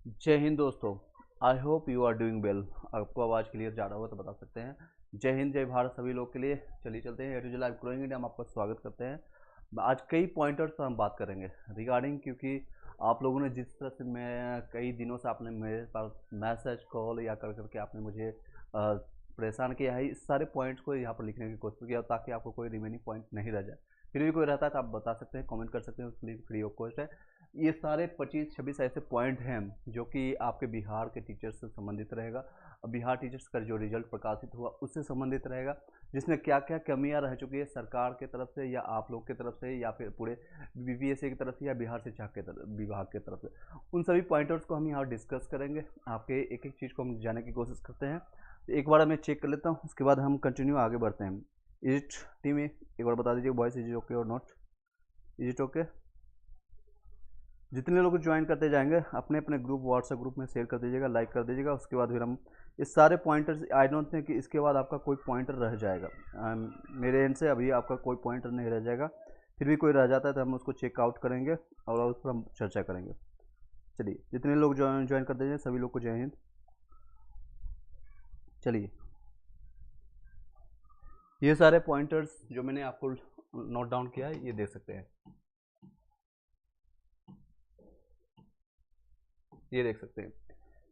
जय हिंद दोस्तों। I hope you are doing well. आपको आवाज़ क्लियर जा रहा होगा तो बता सकते हैं। जय हिंद जय भारत सभी लोग के लिए। चलिए चलते हैं ए टू लाइव ग्रोइंग इंडिया में आपका स्वागत करते हैं। आज कई पॉइंटर्स पर हम बात करेंगे रिगार्डिंग, क्योंकि आप लोगों ने जिस तरह से मैं कई दिनों से आपने मेरे पास मैसेज कॉल या कर करके आपने मुझे परेशान किया है, इस सारे पॉइंट्स को यहाँ पर लिखने की कोशिश किया ताकि आपको कोई रिमेनिंग पॉइंट नहीं रह जाए। फिर भी कोई रहता है तो आप बता सकते हैं, कमेंट कर सकते हैं, उसके लिए फ्री ऑफ कॉस्ट है। ये सारे 25-26 ऐसे पॉइंट हैं जो कि आपके बिहार के टीचर्स से संबंधित रहेगा। बिहार टीचर्स का जो रिजल्ट प्रकाशित हुआ उससे संबंधित रहेगा, जिसमें क्या क्या कमियां रह चुकी है सरकार की तरफ से या आप लोग की तरफ से या फिर पूरे बीपीएससी की तरफ से या बिहार शिक्षा के विभाग की तरफ से। उन सभी पॉइंटर्स को हम यहाँ डिस्कस करेंगे। आपके एक एक चीज़ को हम जानने की कोशिश करते हैं। एक बार मैं चेक कर लेता हूँ, उसके बाद हम कंटिन्यू आगे बढ़ते हैं। इज इट टीम एक बार बता दीजिए, voice is okay or not? Is it okay? जितने लोग ज्वाइन करते जाएंगे अपने अपने ग्रुप व्हाट्सएप ग्रुप में शेयर कर दीजिएगा, लाइक कर दीजिएगा। उसके बाद फिर हम इस सारे पॉइंटर्स, आई डोंट थिंक कि इसके बाद आपका कोई पॉइंटर रह जाएगा। मेरे एंड से अभी आपका कोई पॉइंटर नहीं रह जाएगा। फिर भी कोई रह जाता है तो हम उसको चेकआउट करेंगे और उस पर हम चर्चा करेंगे। चलिए, जितने लोग ज्वाइन करते जाए सभी लोग को जय हिंद। चलिए, ये सारे पॉइंटर्स जो मैंने आपको नोट डाउन किया है ये देख सकते हैं, ये देख सकते हैं।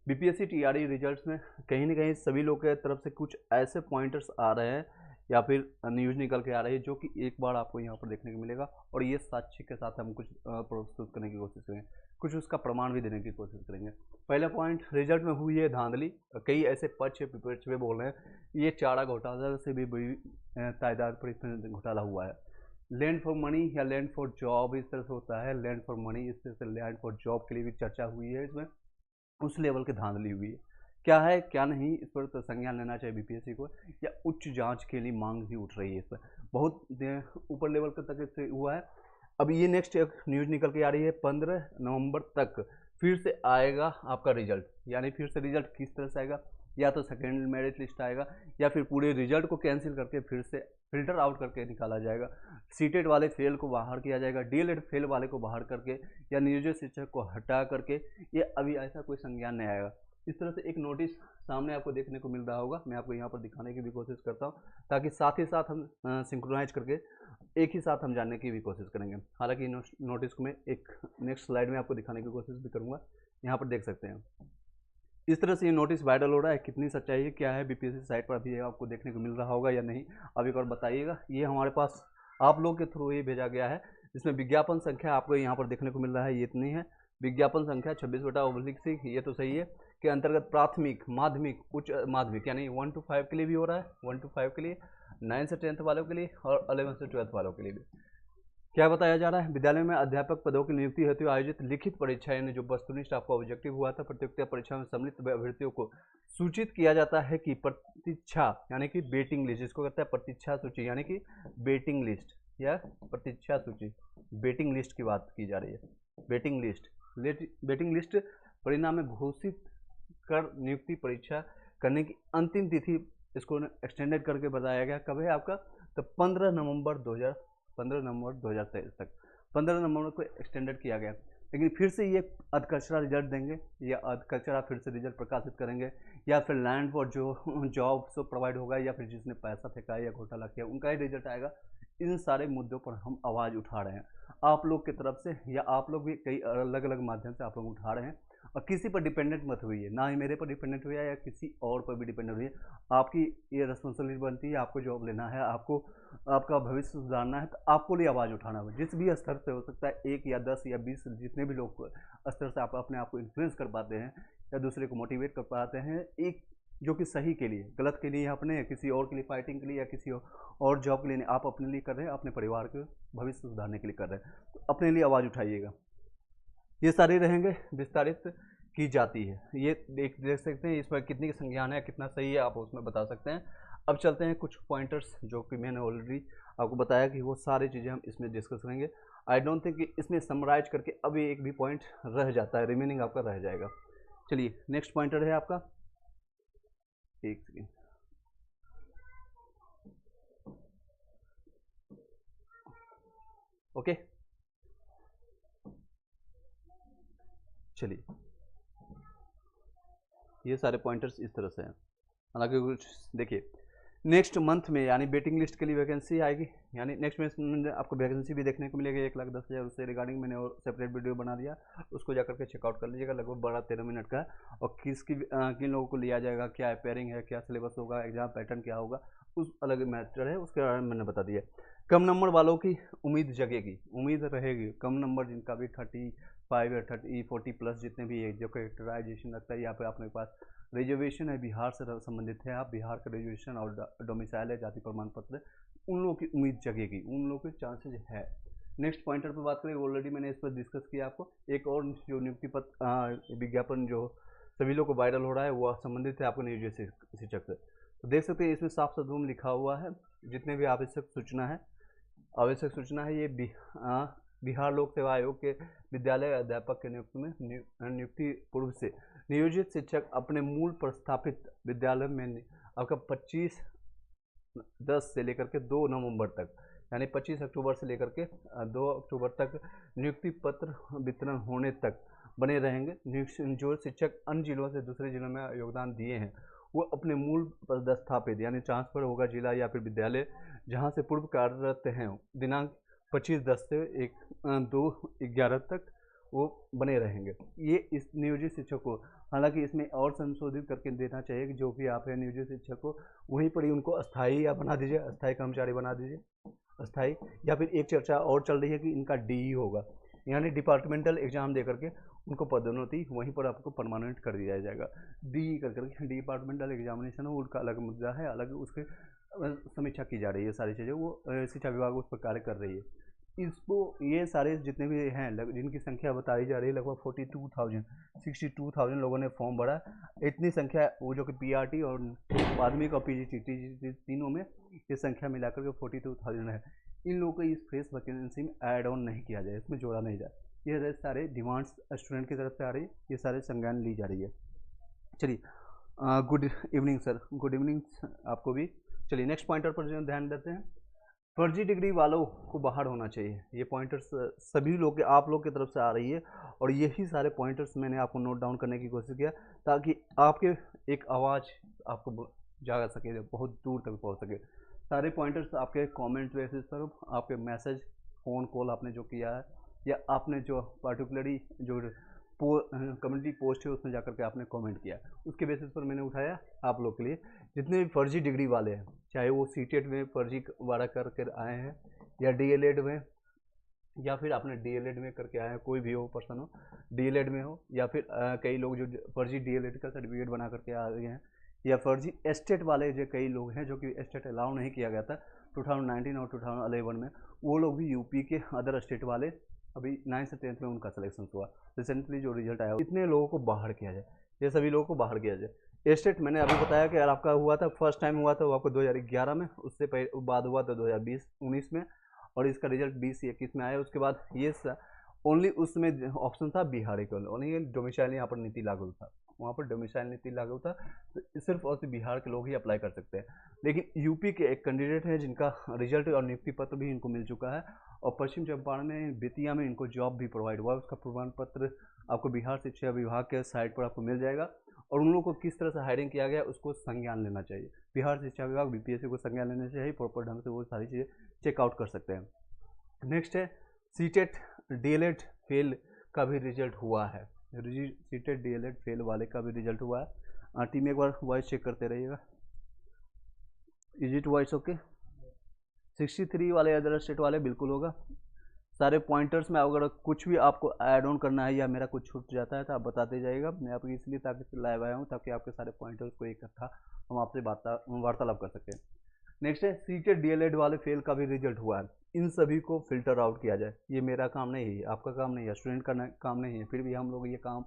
बीपीएससी टीआरई रिजल्ट्स में कहीं ना कहीं सभी लोग के तरफ से कुछ ऐसे पॉइंटर्स आ रहे हैं या फिर न्यूज़ निकल के आ रही है जो कि एक बार आपको यहाँ पर देखने को मिलेगा, और ये साक्ष्य के साथ हम कुछ प्रस्तुत करने की कोशिश करेंगे, कुछ उसका प्रमाण भी देने की कोशिश करेंगे। पहला पॉइंट, रिजल्ट में हुई है धांधली। कई ऐसे पक्ष विपक्ष में बोल रहे हैं ये चारा घोटाला से भी बड़ी तादाद पर इसमें घोटाला हुआ है। लैंड फॉर मनी या लैंड फॉर जॉब इस तरह से होता है, लैंड फॉर मनी इस तरह से लैंड फॉर जॉब के लिए भी चर्चा हुई है इसमें। उस लेवल की धांधली हुई है, क्या है क्या नहीं इस पर तो संज्ञान लेना चाहिए बीपीएससी को, या उच्च जांच के लिए मांग भी उठ रही है इस पर। बहुत ऊपर लेवल तक से हुआ है। अब ये नेक्स्ट एक न्यूज़ निकल के आ रही है, 15 नवंबर तक फिर से आएगा आपका रिजल्ट। यानी फिर से रिजल्ट किस तरह से आएगा, या तो सेकेंड मेरिट लिस्ट आएगा या फिर पूरे रिजल्ट को कैंसिल करके फिर से फिल्टर आउट करके निकाला जाएगा। सीटेड वाले फेल को बाहर किया जाएगा, डीएलएड फेल वाले को बाहर करके या नियोजित शिक्षक को हटा करके, ये अभी ऐसा कोई संज्ञान नहीं आएगा। इस तरह से एक नोटिस सामने आपको देखने को मिल रहा होगा। मैं आपको यहाँ पर दिखाने की भी कोशिश करता हूँ ताकि साथ ही साथ हम सिंक्रोनाइज करके एक ही साथ हम जानने की भी कोशिश करेंगे। हालांकि नोटिस को मैं एक नेक्स्ट स्लाइड में आपको दिखाने की कोशिश भी करूँगा। यहाँ पर देख सकते हैं इस तरह से ये नोटिस वायरल हो रहा है। कितनी सच्चाई है क्या है बीपीएससी साइट पर अभी आपको देखने को मिल रहा होगा या नहीं, अब एक और बताइएगा। ये हमारे पास आप लोग के थ्रू ही भेजा गया है, जिसमें विज्ञापन संख्या आपको यहाँ पर देखने को मिल रहा है, ये इतनी है। विज्ञापन संख्या 26/6, ये तो सही है, के अंतर्गत प्राथमिक माध्यमिक उच्च माध्यमिक यानी 1 to 5 के लिए भी हो रहा है, 1 to 5 के लिए, 9 से 10th वालों के लिए और 11 से 12th वालों के लिए भी। क्या बताया जा रहा है, विद्यालय में अध्यापक पदों की नियुक्ति हेतु आयोजित लिखित परीक्षा यानी जो वस्तुनिष्ठ आपका ऑब्जेक्टिव हुआ था, प्रतियोगिता परीक्षा में सम्मिलित अभ्यर्थियों को सूचित किया जाता है कि प्रतीक्षा यानी कि वेटिंग लिस्ट, जिसको कहते हैं प्रतीक्षा सूची यानी कि वेटिंग लिस्ट या प्रतीक्षा सूची, वेटिंग लिस्ट की बात की जा रही है। वेटिंग लिस्ट, वेटिंग लिस्ट परिणाम में घोषित कर नियुक्ति परीक्षा करने की अंतिम तिथि इसको एक्सटेंडेड करके बताया गया। कब है आपका, तो 15 नवंबर 2023 तक, 15 नवंबर को एक्सटेंडेड किया गया। लेकिन फिर से ये अधकचरा रिजल्ट देंगे या अधकचरा फिर से रिजल्ट प्रकाशित करेंगे, या फिर लैंड फॉर जो जॉब से प्रोवाइड होगा, या फिर जिसने पैसा फेंका या घोटाला किया उनका ही रिजल्ट आएगा। इन सारे मुद्दों पर हम आवाज़ उठा रहे हैं आप लोग की तरफ से, या आप लोग भी कई अलग अलग माध्यम से आप लोग उठा रहे हैं। और किसी पर डिपेंडेंट मत हुई है, ना ही मेरे पर डिपेंडेंट हुई है या किसी और पर भी डिपेंडेंट हुई है। आपकी ये रिस्पॉन्सिबिलिटी बनती है, आपको जॉब लेना है, आपको आपका भविष्य सुधारना है, तो आपको लिए आवाज़ उठाना है। जिस भी स्तर से हो सकता है, 1 या 10 या 20, जितने भी लोग स्तर से आप अपने आप को इन्फ्लुएंस कर पाते हैं या दूसरे को मोटिवेट कर पाते हैं, एक जो कि सही के लिए, गलत के लिए अपने, किसी और के लिए फाइटिंग के लिए या किसी और जॉब के लिए नहीं, आप अपने लिए कर रहे हैं, अपने परिवार के भविष्य सुधारने के लिए कर रहे हैं, तो अपने लिए आवाज़ उठाइएगा। ये सारे रहेंगे, विस्तारित की जाती है। ये देख सकते हैं इसमें कितनी संज्ञान है, कितना सही है, आप उसमें बता सकते हैं। अब चलते हैं कुछ पॉइंटर्स जो कि मैंने ऑलरेडी आपको बताया कि वो सारी चीज़ें हम इसमें डिस्कस करेंगे। आई डोंट थिंक कि इसमें समराइज करके अभी एक भी पॉइंट रह जाता है, रिमेनिंग आपका रह जाएगा। चलिए, नेक्स्ट पॉइंटर है आपका, एक सेकेंड, ओके। चलिए, ये सारे पॉइंटर्स इस तरह से हैं। हालांकि कुछ देखिए नेक्स्ट मंथ में यानी वेटिंग लिस्ट के लिए वैकेंसी आएगी, यानी नेक्स्ट मंथ आपको वैकेंसी भी देखने को मिलेगी 1,10,000। उससे रिगार्डिंग मैंने और सेपरेट वीडियो बना दिया, उसको जाकर के चेकआउट कर लीजिएगा। लगभग 12-13 मिनट का है। और किन लोगों को लिया जाएगा, क्या अपेयरिंग है, क्या सिलेबस होगा, एग्जाम पैटर्न क्या होगा, उस अलग मैटर है, उसके बारे में मैंने बता दिया। कम नंबर वालों की उम्मीद जगेगी, उम्मीद रहेगी। कम नंबर जिनका भी 35 या 40 प्लस जितने भी है, जो कैरेक्टराइजेशन लगता है, यहाँ पे आपके पास रिजर्वेशन है, बिहार से संबंधित है, आप बिहार का रिजर्वेशन और डोमिसाइल है, जाति प्रमाण पत्र, उन लोगों की उम्मीद जगेगी, उन लोगों के चांसेज है। नेक्स्ट पॉइंटर पर बात करें, ऑलरेडी मैंने इस पर डिस्कस किया आपको। एक और जो नियुक्ति पत्र विज्ञापन जो सभी लोग को वायरल हो रहा है, वो संबंधित है आपको नियोजित शिक्षक से। तो देख सकते हैं इसमें साफ शब्दों में लिखा हुआ है, जितने भी आवश्यक सूचना है ये बिहार लोक सेवा आयोग के विद्यालय अध्यापक के नियुक्ति पूर्व से नियोजित शिक्षक अपने मूल प्रस्थापित विद्यालय में आपका 25/10 से लेकर के 2 नवंबर तक, यानी 25 अक्टूबर से लेकर के 2 अक्टूबर तक नियुक्ति पत्र वितरण होने तक बने रहेंगे। जो शिक्षक अन्य जिलों से दूसरे जिलों में योगदान दिए हैं, वो अपने मूल पदस्थापित यानी ट्रांसफर होगा जिला या फिर विद्यालय जहां से पूर्व कार्यरत हैं, दिनांक 25/10 से 2/11 तक वो बने रहेंगे। ये इस नियोजित शिक्षक को, हालांकि इसमें और संशोधित करके देना चाहिए कि जो भी आप है नियोजित शिक्षक को वहीं पर ही उनको अस्थायी या बना दीजिए, अस्थायी कर्मचारी बना दीजिए, अस्थायी। या फिर एक चर्चा और चल रही है कि इनका डीई होगा, यानी डिपार्टमेंटल एग्जाम दे करके उनको पदोन्नति वहीं पर आपको परमानेंट कर दिया जाएगा। डीई कर करके डिपार्टमेंटल एग्जामिनेशन हो, उनका अलग मुद्दा है, अलग उसके समीक्षा की जा रही है, सारी चीज़ें वो शिक्षा विभाग उस पर कार्य कर रही है। इसको ये सारे जितने भी हैं जिनकी संख्या बताई जा रही है, लगभग 62,000 लोगों ने फॉर्म भरा। इतनी संख्या वो जो कि पीआरटी और माध्यमिक और पीजीटी तीनों में ये संख्या मिलाकर के 42,000 है। इन लोगों को इस फ्रेश वैकेंसी में ऐड ऑन नहीं किया जाए, इसमें जोड़ा नहीं जाए। ये सारे डिमांड्स स्टूडेंट की तरफ से आ रही है, ये सारे संज्ञान ली जा रही है। चलिए, good evening sir, good evening आपको भी। चलिए नेक्स्ट पॉइंटर पर जो ध्यान देते हैं, फर्जी डिग्री वालों को बाहर होना चाहिए। ये पॉइंटर्स सभी लोग आप लोग की तरफ से आ रही है, और यही सारे पॉइंटर्स मैंने आपको नोट डाउन करने की कोशिश किया ताकि आपके एक आवाज़ आपको जा सके, बहुत दूर तक पहुंच सके। सारे पॉइंटर्स आपके कमेंट बेसिस पर, आपके मैसेज, फ़ोन कॉल आपने जो किया है, या आपने जो पार्टिकुलरली जो कम्युनिटी पोस्ट है उसमें जाकर के आपने कमेंट किया, उसके बेसिस पर मैंने उठाया आप लोग के लिए। जितने भी फर्जी डिग्री वाले हैं, चाहे वो सीटेट में फर्जी वाड़ा करके आए हैं, या डीएलएड में, या फिर आपने डीएलएड में करके आए हैं, कोई भी हो पर्सन हो, डीएलएड में हो, या फिर कई लोग जो फर्जी डीएलएड का सर्टिफिकेट बना करके आ गए हैं, या फर्जी एस्टेट वाले जो कई लोग हैं जो कि एस्टेट अलाउ नहीं किया गया था 2019 और 2011 में, वो लोग भी यूपी के अदर स्टेट वाले अभी 9 से 10th में उनका सिलेक्शन हुआ, रिसेंटली जो रिजल्ट आया, इतने लोगों को बाहर किया जाए, ये सभी लोगों को बाहर किया जाए। एस्टेट मैंने अभी बताया कि यार आपका हुआ था, फर्स्ट टाइम हुआ था वो आपको 2011 में, उससे पहले बाद हुआ था 2020-19 में, और इसका रिजल्ट 20-21 में आया। उसके बाद ये ओनली उसमें ऑप्शन था बिहारी केवल, ओनली डोमिसाइल यहाँ पर नीति लागू था, वहाँ पर डोमिसाइल नीति लागू था, तो सिर्फ और सिर्फ बिहार के लोग ही अप्लाई कर सकते हैं। लेकिन यूपी के एक कैंडिडेट है जिनका रिजल्ट और नियुक्ति पत्र भी इनको मिल चुका है, और पश्चिम चंपारण में बेतिया में इनको जॉब भी प्रोवाइड हुआ है। उसका प्रमाण पत्र आपको बिहार शिक्षा विभाग के साइट पर आपको मिल जाएगा, और उन लोगों को किस तरह से हायरिंग किया गया उसको संज्ञान लेना चाहिए। बिहार शिक्षा विभाग बीपीएससी को संज्ञान लेना चाहिए, प्रॉपर ढंग से वो सारी चीज़ें चेकआउट कर सकते हैं। नेक्स्ट है सीटेट डीएलएड फेल का भी रिजल्ट हुआ है, सीटेट डीएलएड फेल वाले का भी रिजल्ट हुआ है। टीम एक बार वॉइस चेक करते रहिएगा, इज इट वॉइस ओके? 63 वाले अदर स्टेट वाले बिल्कुल होगा। सारे पॉइंटर्स में अगर कुछ भी आपको ऐड ऑन करना है या मेरा कुछ छूट जाता है तो आप बताते जाइएगा। मैं आपको इसलिए ताकि लाइव आया हूँ ताकि आपके सारे पॉइंटर्स को इकट्ठा हम आपसे वार्तालाप कर सकें। नेक्स्ट है सीटेट डीएलएड वाले फेल का भी रिजल्ट हुआ है, इन सभी को फिल्टर आउट किया जाए। ये मेरा काम नहीं है, आपका काम नहीं है, स्टूडेंट का काम नहीं है, फिर भी हम लोग ये काम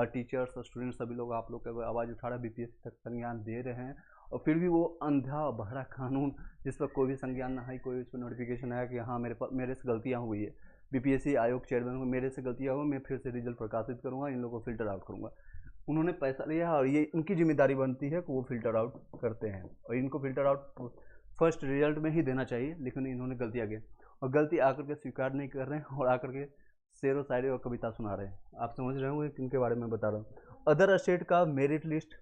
टीचर्स स्टूडेंट सभी लोग आप लोग का आवाज़ उठा रहे, बीपीएससी तक संज्ञान दे रहे हैं, और फिर भी वो अंधा बहरा कानून जिस पर कोई भी संज्ञान ना है, कोई उस पर नोटिफिकेशन आया कि हाँ मेरे से गलतियाँ हुई है, बीपीएससी आयोग चेयरमैन को मेरे से गलतियाँ हुई, मैं फिर से रिजल्ट प्रकाशित करूँगा, इन लोगों को फिल्टर आउट करूँगा। उन्होंने पैसा लिया और ये इनकी जिम्मेदारी बनती है कि वो फिल्टर आउट करते हैं, और इनको फिल्टर आउट फर्स्ट रिजल्ट में ही देना चाहिए, लेकिन इन्होंने गलतियाँ की और गलती आकर के स्वीकार नहीं कर रहे हैं, और आकर के शेर व शायरी और कविता सुना रहे हैं। आप समझ रहे होंगे किनके बारे में बता रहा हूँ। अदर स्टेट का मेरिट लिस्ट,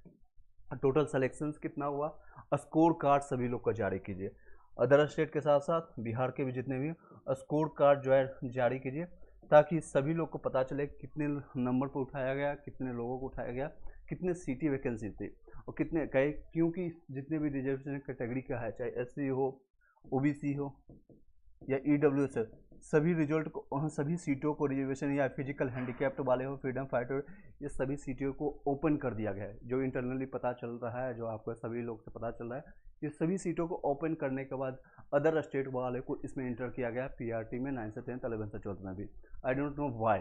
टोटल सिलेक्शंस कितना हुआ, स्कोर कार्ड सभी लोग को जारी कीजिए। अदर स्टेट के साथ साथ बिहार के भी जितने भी स्कोर कार्ड जो है जारी कीजिए, ताकि सभी लोग को पता चले कितने नंबर पर उठाया गया, कितने लोगों को उठाया गया, कितने सीटी वैकेंसी थी और कितने कहे, क्योंकि जितने भी रिजर्वेशन कैटेगरी का है, चाहे एससी हो, ओबीसी हो या ईडब्ल्यूएस है, सभी रिजल्ट को, सभी सीटों को रिजर्वेशन या फिजिकल हैंडीकैप्ड वाले हो, फ्रीडम फाइटर, ये सभी सीटों को ओपन कर दिया गया है। जो इंटरनली पता चल रहा है, जो आपको सभी लोग से पता चल रहा है, ये सभी सीटों को ओपन करने के बाद अदर स्टेट वाले को इसमें इंटर किया गया पीआरटी में 9 से 10th 11 से 12th में भी। आई डोंट नो वाई,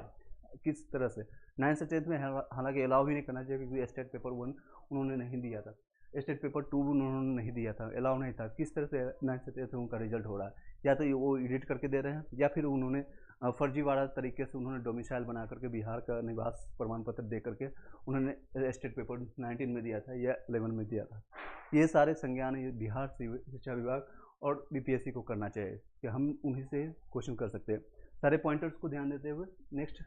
किस तरह से 9 से 10th में हालांकि अलाउ भी नहीं करना चाहिए, क्योंकि स्टेट पेपर 1 उन्होंने नहीं दिया था, स्टेट पेपर 2 उन्होंने नहीं दिया था, अलाउ नहीं था। किस तरह से 9 से 10th उनका रिजल्ट हो रहा है, या तो वो एडिट करके दे रहे हैं, या फिर उन्होंने फर्जीवाड़ा तरीके से उन्होंने डोमिसाइल बना करके बिहार का निवास प्रमाण पत्र दे करके उन्होंने स्टेट पेपर 19 में दिया था या 11 में दिया था। ये सारे संज्ञान ये बिहार शिक्षा विभाग और बीपीएससी को करना चाहिए कि हम उन्हीं से क्वेश्चन कर सकते हैं। सारे पॉइंटर्स को ध्यान देते हुए नेक्स्ट,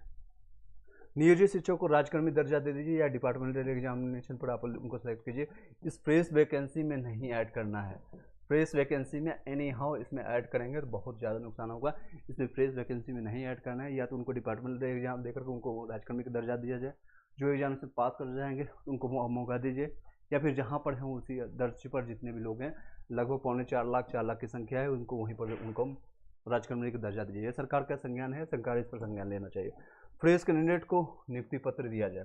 नियोजित शिक्षक को राजकर्मी दर्जा दे दीजिए या डिपार्टमेंटल एग्जामिनेशन पर आप उनको सेलेक्ट कीजिए। इस फ्रेश वैकेंसी में नहीं ऐड करना है, फ्रेश वैकेंसी में एनी हाउ इसमें ऐड करेंगे तो बहुत ज़्यादा नुकसान होगा। इसमें फ्रेश वैकेंसी में नहीं ऐड करना है, या तो उनको डिपार्टमेंटल एग्जाम देकर के उनको राजकर्मी का दर्जा दिया जाए, जो एग्जाम से पास कर जाएंगे उनको मौका दीजिए, या फिर जहाँ पर हैं उसी दर्ज पर जितने भी लोग हैं, लगभग 4.25 लाख की संख्या है, उनको वहीं पर उनको राजकर्मी का दर्जा दीजिए। ये सरकार का संज्ञान है, सरकार इस पर संज्ञान लेना चाहिए। फ्रेश कैंडिडेट को नियुक्ति पत्र दिया जाए,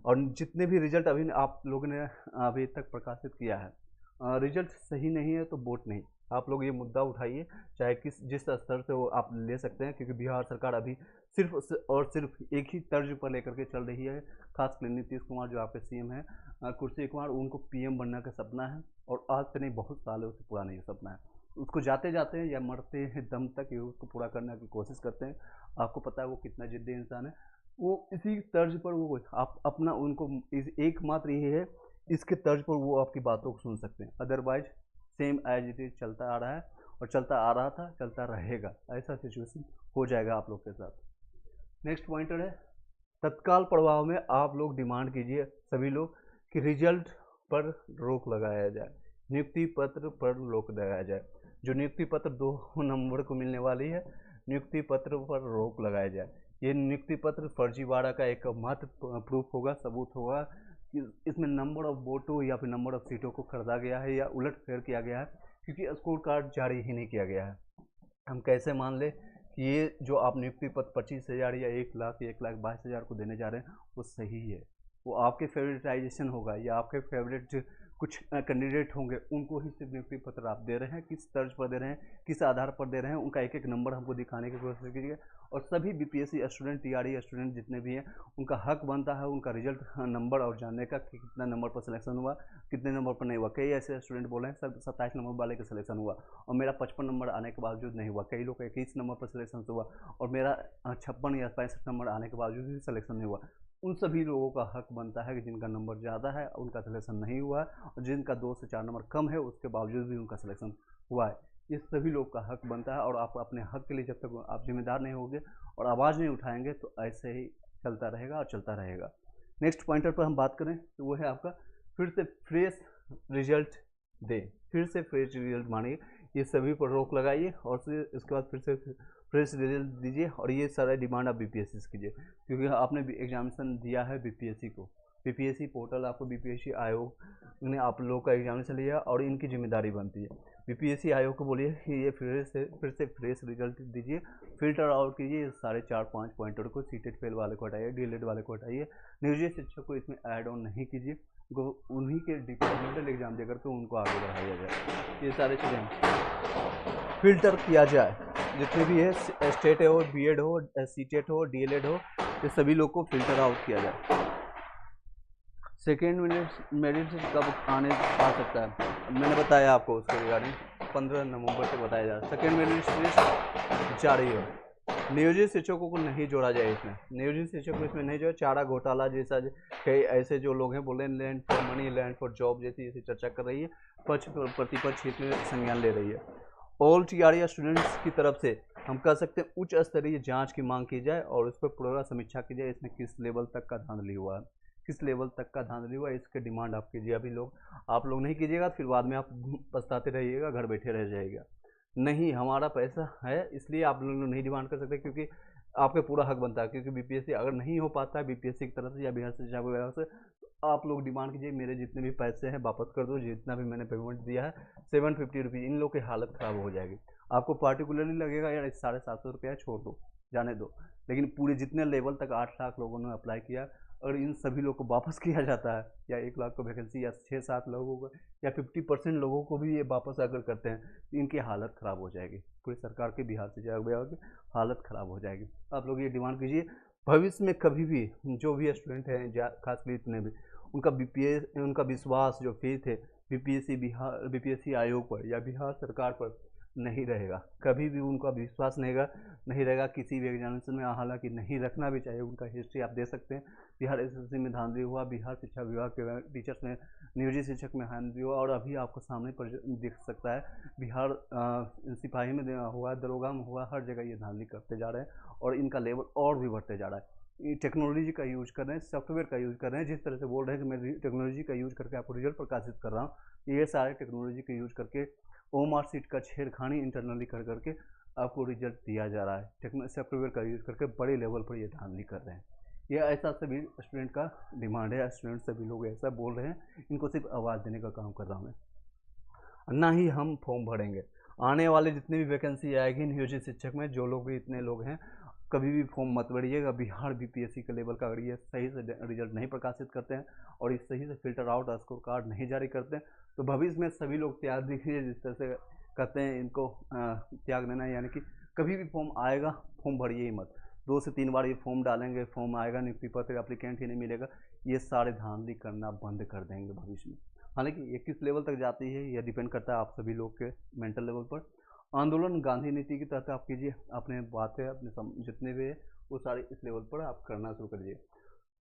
और जितने भी रिजल्ट अभी आप लोगों ने अभी तक प्रकाशित किया है, रिजल्ट सही नहीं है तो वोट नहीं। आप लोग ये मुद्दा उठाइए, चाहे जिस स्तर से वो आप ले सकते हैं, क्योंकि बिहार सरकार अभी सिर्फ और सिर्फ एक ही तर्ज पर लेकर के चल रही है। खासकर नीतीश कुमार जो आपके सीएम हैं, कुर्सी कुमार, उनको पीएम बनने का सपना है, और आज से नहीं बहुत सालों से पूरा नहीं सपना है। उसको जाते जाते हैं या मरते हैं दम तक ये उसको पूरा करने की कोशिश करते हैं। आपको पता है वो कितना जिद्दी इंसान है। वो इसी तर्ज पर वो आप अपना उनको एकमात्र ये है, इसके तर्ज पर वो आपकी बातों को सुन सकते हैं। Otherwise same as it is चलता आ रहा है, और चलता आ रहा था, चलता रहेगा। ऐसा सिचुएशन हो जाएगा आप लोग के साथ। नेक्स्ट पॉइंटर है, तत्काल प्रभाव में आप लोग डिमांड कीजिए सभी लोग कि रिजल्ट पर रोक लगाया जाए, नियुक्ति पत्र पर रोक लगाया जाए। जो नियुक्ति पत्र 2 नंबर को मिलने वाली है, नियुक्ति पत्र पर रोक लगाया जाए। ये नियुक्ति पत्र फर्जीवाड़ा का एक मात्र प्रूफ होगा, सबूत होगा कि इसमें नंबर ऑफ वोटों या फिर नंबर ऑफ सीटों को खरीदा गया है या उलट फेर किया गया है, क्योंकि स्कोर कार्ड जारी ही नहीं किया गया है। हम कैसे मान ले कि ये जो आप नियुक्ति पत्र 25,000 या 1,22,000 को देने जा रहे हैं वो सही है? वो आपके फेवरेटाइजेशन होगा, या आपके फेवरेट कुछ कैंडिडेट होंगे, उनको ही सिर्फ नियुक्ति पत्र आप दे रहे हैं। किस तर्ज पर दे रहे हैं, किस आधार पर दे रहे हैं, उनका एक एक नंबर हमको दिखाने की कोशिश कीजिए। और सभी बीपीएससी स्टूडेंट, टीआरई स्टूडेंट जितने भी हैं, उनका हक बनता है उनका रिजल्ट नंबर और जानने का कि कितना नंबर पर सिलेक्शन हुआ, कितने नंबर पर नहीं हुआ। कई ऐसे स्टूडेंट बोले हैं सर 27 नंबर वाले का सिलेक्शन हुआ और मेरा 55 नंबर आने के बावजूद नहीं हुआ। कई लोग 21 नंबर पर सिलेक्शन हुआ और मेरा 56 या 65 नंबर आने के बावजूद भी सिलेक्शन नहीं हुआ। उन सभी लोगों का हक बनता है कि जिनका नंबर ज़्यादा है उनका सिलेक्शन नहीं हुआ है, और जिनका 2 से 4 नंबर कम है उसके बावजूद भी उनका सिलेक्शन हुआ है। ये सभी लोग का हक बनता है, और आप अपने हक के लिए जब तक आप जिम्मेदार नहीं होंगे और आवाज़ नहीं उठाएंगे तो ऐसे ही चलता रहेगा और चलता रहेगा। नेक्स्ट पॉइंटर पर हम बात करें तो वो है आपका फिर से फ्रेश रिजल्ट दे। फिर से फ्रेश रिजल्ट मानिए, ये सभी पर रोक लगाइए और इसके बाद फिर से फ्रेश रिजल्ट दीजिए। और ये सारा डिमांड आप बीपीएससी से कीजिए, क्योंकि आपने एग्जामिनेशन दिया है बीपीएससी को। बीपीएससी पोर्टल आपको बीपीएससी आयोग ने आप लोगों का एग्जामिनेशन लिया और इनकी जिम्मेदारी बनती है। बीपीएससी आयोग को बोलिए कि ये फिर से फ्रेश रिजल्ट दीजिए, फिल्टर आउट कीजिए सारे 4-5 पॉइंटर को। सीटेड फेल वाले को हटाइए, डीएलएड वाले को हटाइए, नियोजित शिक्षक को इसमें ऐड ऑन नहीं कीजिए, उन्हीं के डिपार्टमेंटल एग्जाम देकर के उनको आगे बढ़ाया जाए। ये सारे चीज़ें फिल्टर किया जाए, जितने भी है स्टेट हो, बीएड हो, सीटेट हो, डीएलएड हो, ये सभी लोग को फिल्टर आउट किया जाए। सेकेंड मेरिट कब आ सकता है, मैंने बताया आपको उसके रिगार्डिंग 15 नवंबर से बताया जाए। सेकेंड मेरिट लिस्ट जारी हो, नियोजित शिक्षकों को नहीं जोड़ा जाए इसमें। नियोजित शिक्षकों को इसमें नहीं जोड़ा। चारा घोटाला जैसा कई ऐसे जो लोग हैं बोले land for money, land for job जैसी चर्चा कर रही है, पक्ष प्रतिपक्ष इसमें संज्ञान ले रही है। ऑल टीआरई स्टूडेंट्स की तरफ से हम कह सकते हैं उच्च स्तरीय जांच की मांग की जाए और उस पर पूरा समीक्षा की जाए, इसमें किस लेवल तक का धांधली हुआ है, किस लेवल तक का धांधली हुआ है, इसके डिमांड आप कीजिए। अभी लोग आप लोग नहीं कीजिएगा, फिर बाद में आप पछताते रहिएगा, घर बैठे रह जाइएगा। नहीं, हमारा पैसा है इसलिए आप लोग नहीं डिमांड कर सकते, क्योंकि आपका पूरा हक बनता है, क्योंकि बीपीएससी अगर नहीं हो पाता है बीपीएससी की तरफ से या बिहार शिक्षा वगैरह से, तो आप लोग डिमांड कीजिए मेरे जितने भी पैसे हैं वापस कर दो, जितना भी मैंने पेमेंट दिया है 750 रुपीज़। इन लोग की हालत ख़राब हो जाएगी। आपको पार्टिकुलरली लगेगा यार 750 रुपया छोड़ दो, जाने दो, लेकिन पूरे जितने लेवल तक 8 लाख लोगों ने अप्लाई किया, अगर इन सभी लोग को वापस किया जाता है, या 1 लाख को वैकेंसी या 6-7 लोगों को या 50% लोगों को भी ये वापस अगर करते हैं, तो इनकी हालत ख़राब हो जाएगी। पूरी सरकार के बिहार से जाएगी, हालत ख़राब हो जाएगी। आप लोग ये डिमांड कीजिए, भविष्य में कभी भी जो भी स्टूडेंट हैं, खासकर इतने भी, उनका विश्वास जो फेथ है बीपीएससी आयोग पर या बिहार सरकार पर नहीं रहेगा। कभी भी उनका विश्वास नहीं रहेगा किसी भी एग्जामिनेशन में। हालांकि नहीं रखना भी चाहिए, उनका हिस्ट्री आप दे सकते हैं। बिहार एसएससी में धांधली हुआ, बिहार शिक्षा विभाग के टीचर्स में, नियोजित शिक्षक में धांधली हुआ, और अभी आपको सामने पर दिख सकता है बिहार सिपाही में हुआ, दरोगा में हुआ, हर जगह ये धांधली करते जा रहे हैं और इनका लेवल और भी बढ़ते जा रहा है। टेक्नोलॉजी का यूज कर रहे हैं, सॉफ्टवेयर का यूज कर रहे हैं, जिस तरह से बोल रहे हैं कि मैं टेक्नोलॉजी का यूज करके आपको रिजल्ट प्रकाशित कर रहा हूँ, ये सारे टेक्नोलॉजी का यूज करके ओमार सीट का छेड़खानी इंटरनली कर करके आपको रिजल्ट दिया जा रहा है। सॉफ्टवेयर का यूज करके बड़े लेवल पर ये धांधली कर रहे हैं। ये ऐसा सभी स्टूडेंट का डिमांड है, स्टूडेंट सभी लोग ऐसा बोल रहे हैं, इनको सिर्फ आवाज़ देने का काम कर रहा हूँ मैं। ना ही हम फॉर्म भरेंगे, आने वाले जितनी भी वैकेंसी आएगी नियोजित शिक्षक में, जो लोग भी इतने लोग हैं, कभी भी फॉर्म मत भरिएगा। बिहार बीपीएससी के लेवल का अगर ये सही से रिजल्ट नहीं प्रकाशित करते हैं और इस सही से फिल्टर आउट स्कोर कार्ड नहीं जारी करते हैं, तो भविष्य में सभी लोग त्याग दीजिए, जिस तरह से कहते हैं इनको त्याग देना, यानी कि कभी भी फॉर्म आएगा फॉर्म भरिए ही मत। 2 से 3 बार ये फॉर्म डालेंगे, फॉर्म आएगा, नियुक्ति पत्र एप्लीकेंट ही नहीं मिलेगा, ये सारे धांधली करना बंद कर देंगे भविष्य में। हालांकि ये किस लेवल तक जाती है यह डिपेंड करता है आप सभी लोग के मेंटल लेवल पर। आंदोलन गांधी नीति के तहत आप कीजिए, अपने बातें अपने जितने भी है वो सारे इस लेवल पर आप करना शुरू करिए।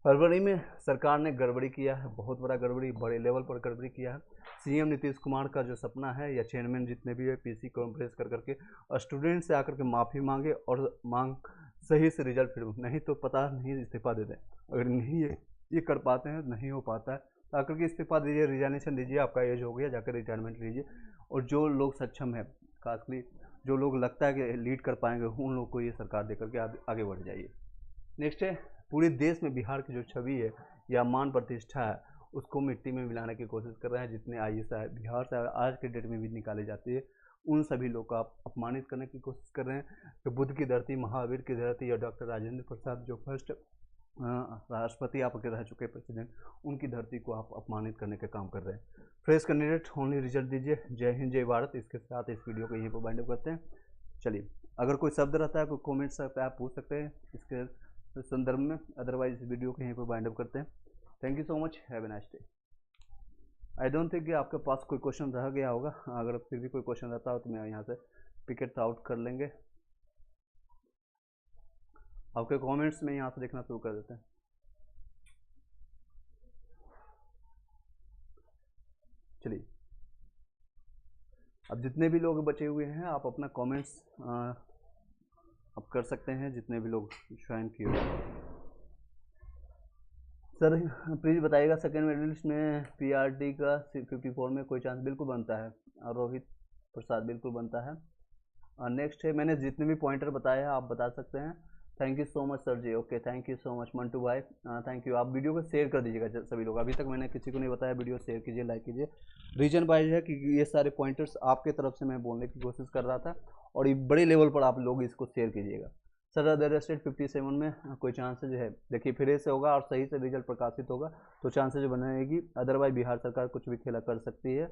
फरवरी में सरकार ने गड़बड़ी किया है, बहुत बड़ा गड़बड़ी, बड़े लेवल पर गड़बड़ी किया है। सीएम नीतीश कुमार का जो सपना है, या चेयरमैन जितने भी है पीसी कॉन्फ्रेंस कर करके स्टूडेंट से आकर के माफ़ी मांगे और सही से रिजल्ट, फिर नहीं तो पता नहीं इस्तीफा दे दें। अगर नहीं ये कर पाते हैं, नहीं हो पाता है, तो आकर के इस्तीफा दीजिए, रिजाइनेशन दीजिए, आपका एज हो गया, जाकर रिटायरमेंट लीजिए। और जो लोग सक्षम है, खासकर जो लोग लगता है कि लीड कर पाएंगे, उन लोग को ये सरकार दे करके आगे बढ़ जाइए। नेक्स्ट है, पूरे देश में बिहार की जो छवि है या मान प्रतिष्ठा है, उसको मिट्टी में मिलाने की कोशिश कर रहे हैं। जितने आईएएस बिहार से आज के डेट में भी निकाले जाती है, उन सभी लोग का आप अपमानित करने की कोशिश कर रहे हैं। तो बुद्ध की धरती, महावीर की धरती या डॉक्टर राजेंद्र प्रसाद जो फर्स्ट राष्ट्रपति आपके रह चुके प्रेसिडेंट, उनकी धरती को आप अपमानित करने का काम कर रहे हैं। फ्रेश कैंडिडेट ओनली रिजल्ट दीजिए। जय हिंद, जय भारत। इसके साथ इस वीडियो को यहीं पर बाइंड अप करते हैं। चलिए, अगर कोई शब्द रहता है, कोई कमेंट्स रहता है, आप पूछ सकते हैं इसके संदर्भ में, अदरवाइज इस वीडियो को यहीं पर बाइंड अप करते हैं। Thank you so much, have a nice day. I don't think कि आपके पास कोई क्वेश्चन रह गया होगा। अगर फिर भी कोई क्वेश्चन रहता हो तो मैं यहाँ से पिक इट आउट कर लेंगे। आपके कमेंट्स में यहाँ से देखना शुरू कर देते हैं। चलिए, अब जितने भी लोग बचे हुए हैं आप अपना कमेंट्स आप कर सकते हैं, जितने भी लोग ज्वाइन किए हुए। सर प्लीज़ बताइएगा, सेकेंड मेडलिस्ट में पीआरटी का 54 में कोई चांस? बिल्कुल बनता है, रोहित प्रसाद, बिल्कुल बनता है। नेक्स्ट है, मैंने जितने भी पॉइंटर बताए हैं आप बता सकते हैं। Thank you so much sir ji. Okay, thank you so much Mantu भाई, थैंक यू। आप वीडियो को शेयर कर दीजिएगा सभी लोग। अभी तक मैंने किसी को नहीं बताया, वीडियो शेयर कीजिए, लाइक कीजिए। रीजन वाइज है कि ये सारे पॉइंटर्स आपके तरफ से मैं बोलने की कोशिश कर रहा था, और ये बड़े लेवल पर आप लोग इसको शेयर कीजिएगा। सर अदर स्टेट 57 में कोई चांसेज है? देखिए, फिर से होगा और सही से रिजल्ट प्रकाशित होगा तो चांसेज बनेगी, अदरवाइज बिहार सरकार कुछ भी खेला कर सकती है।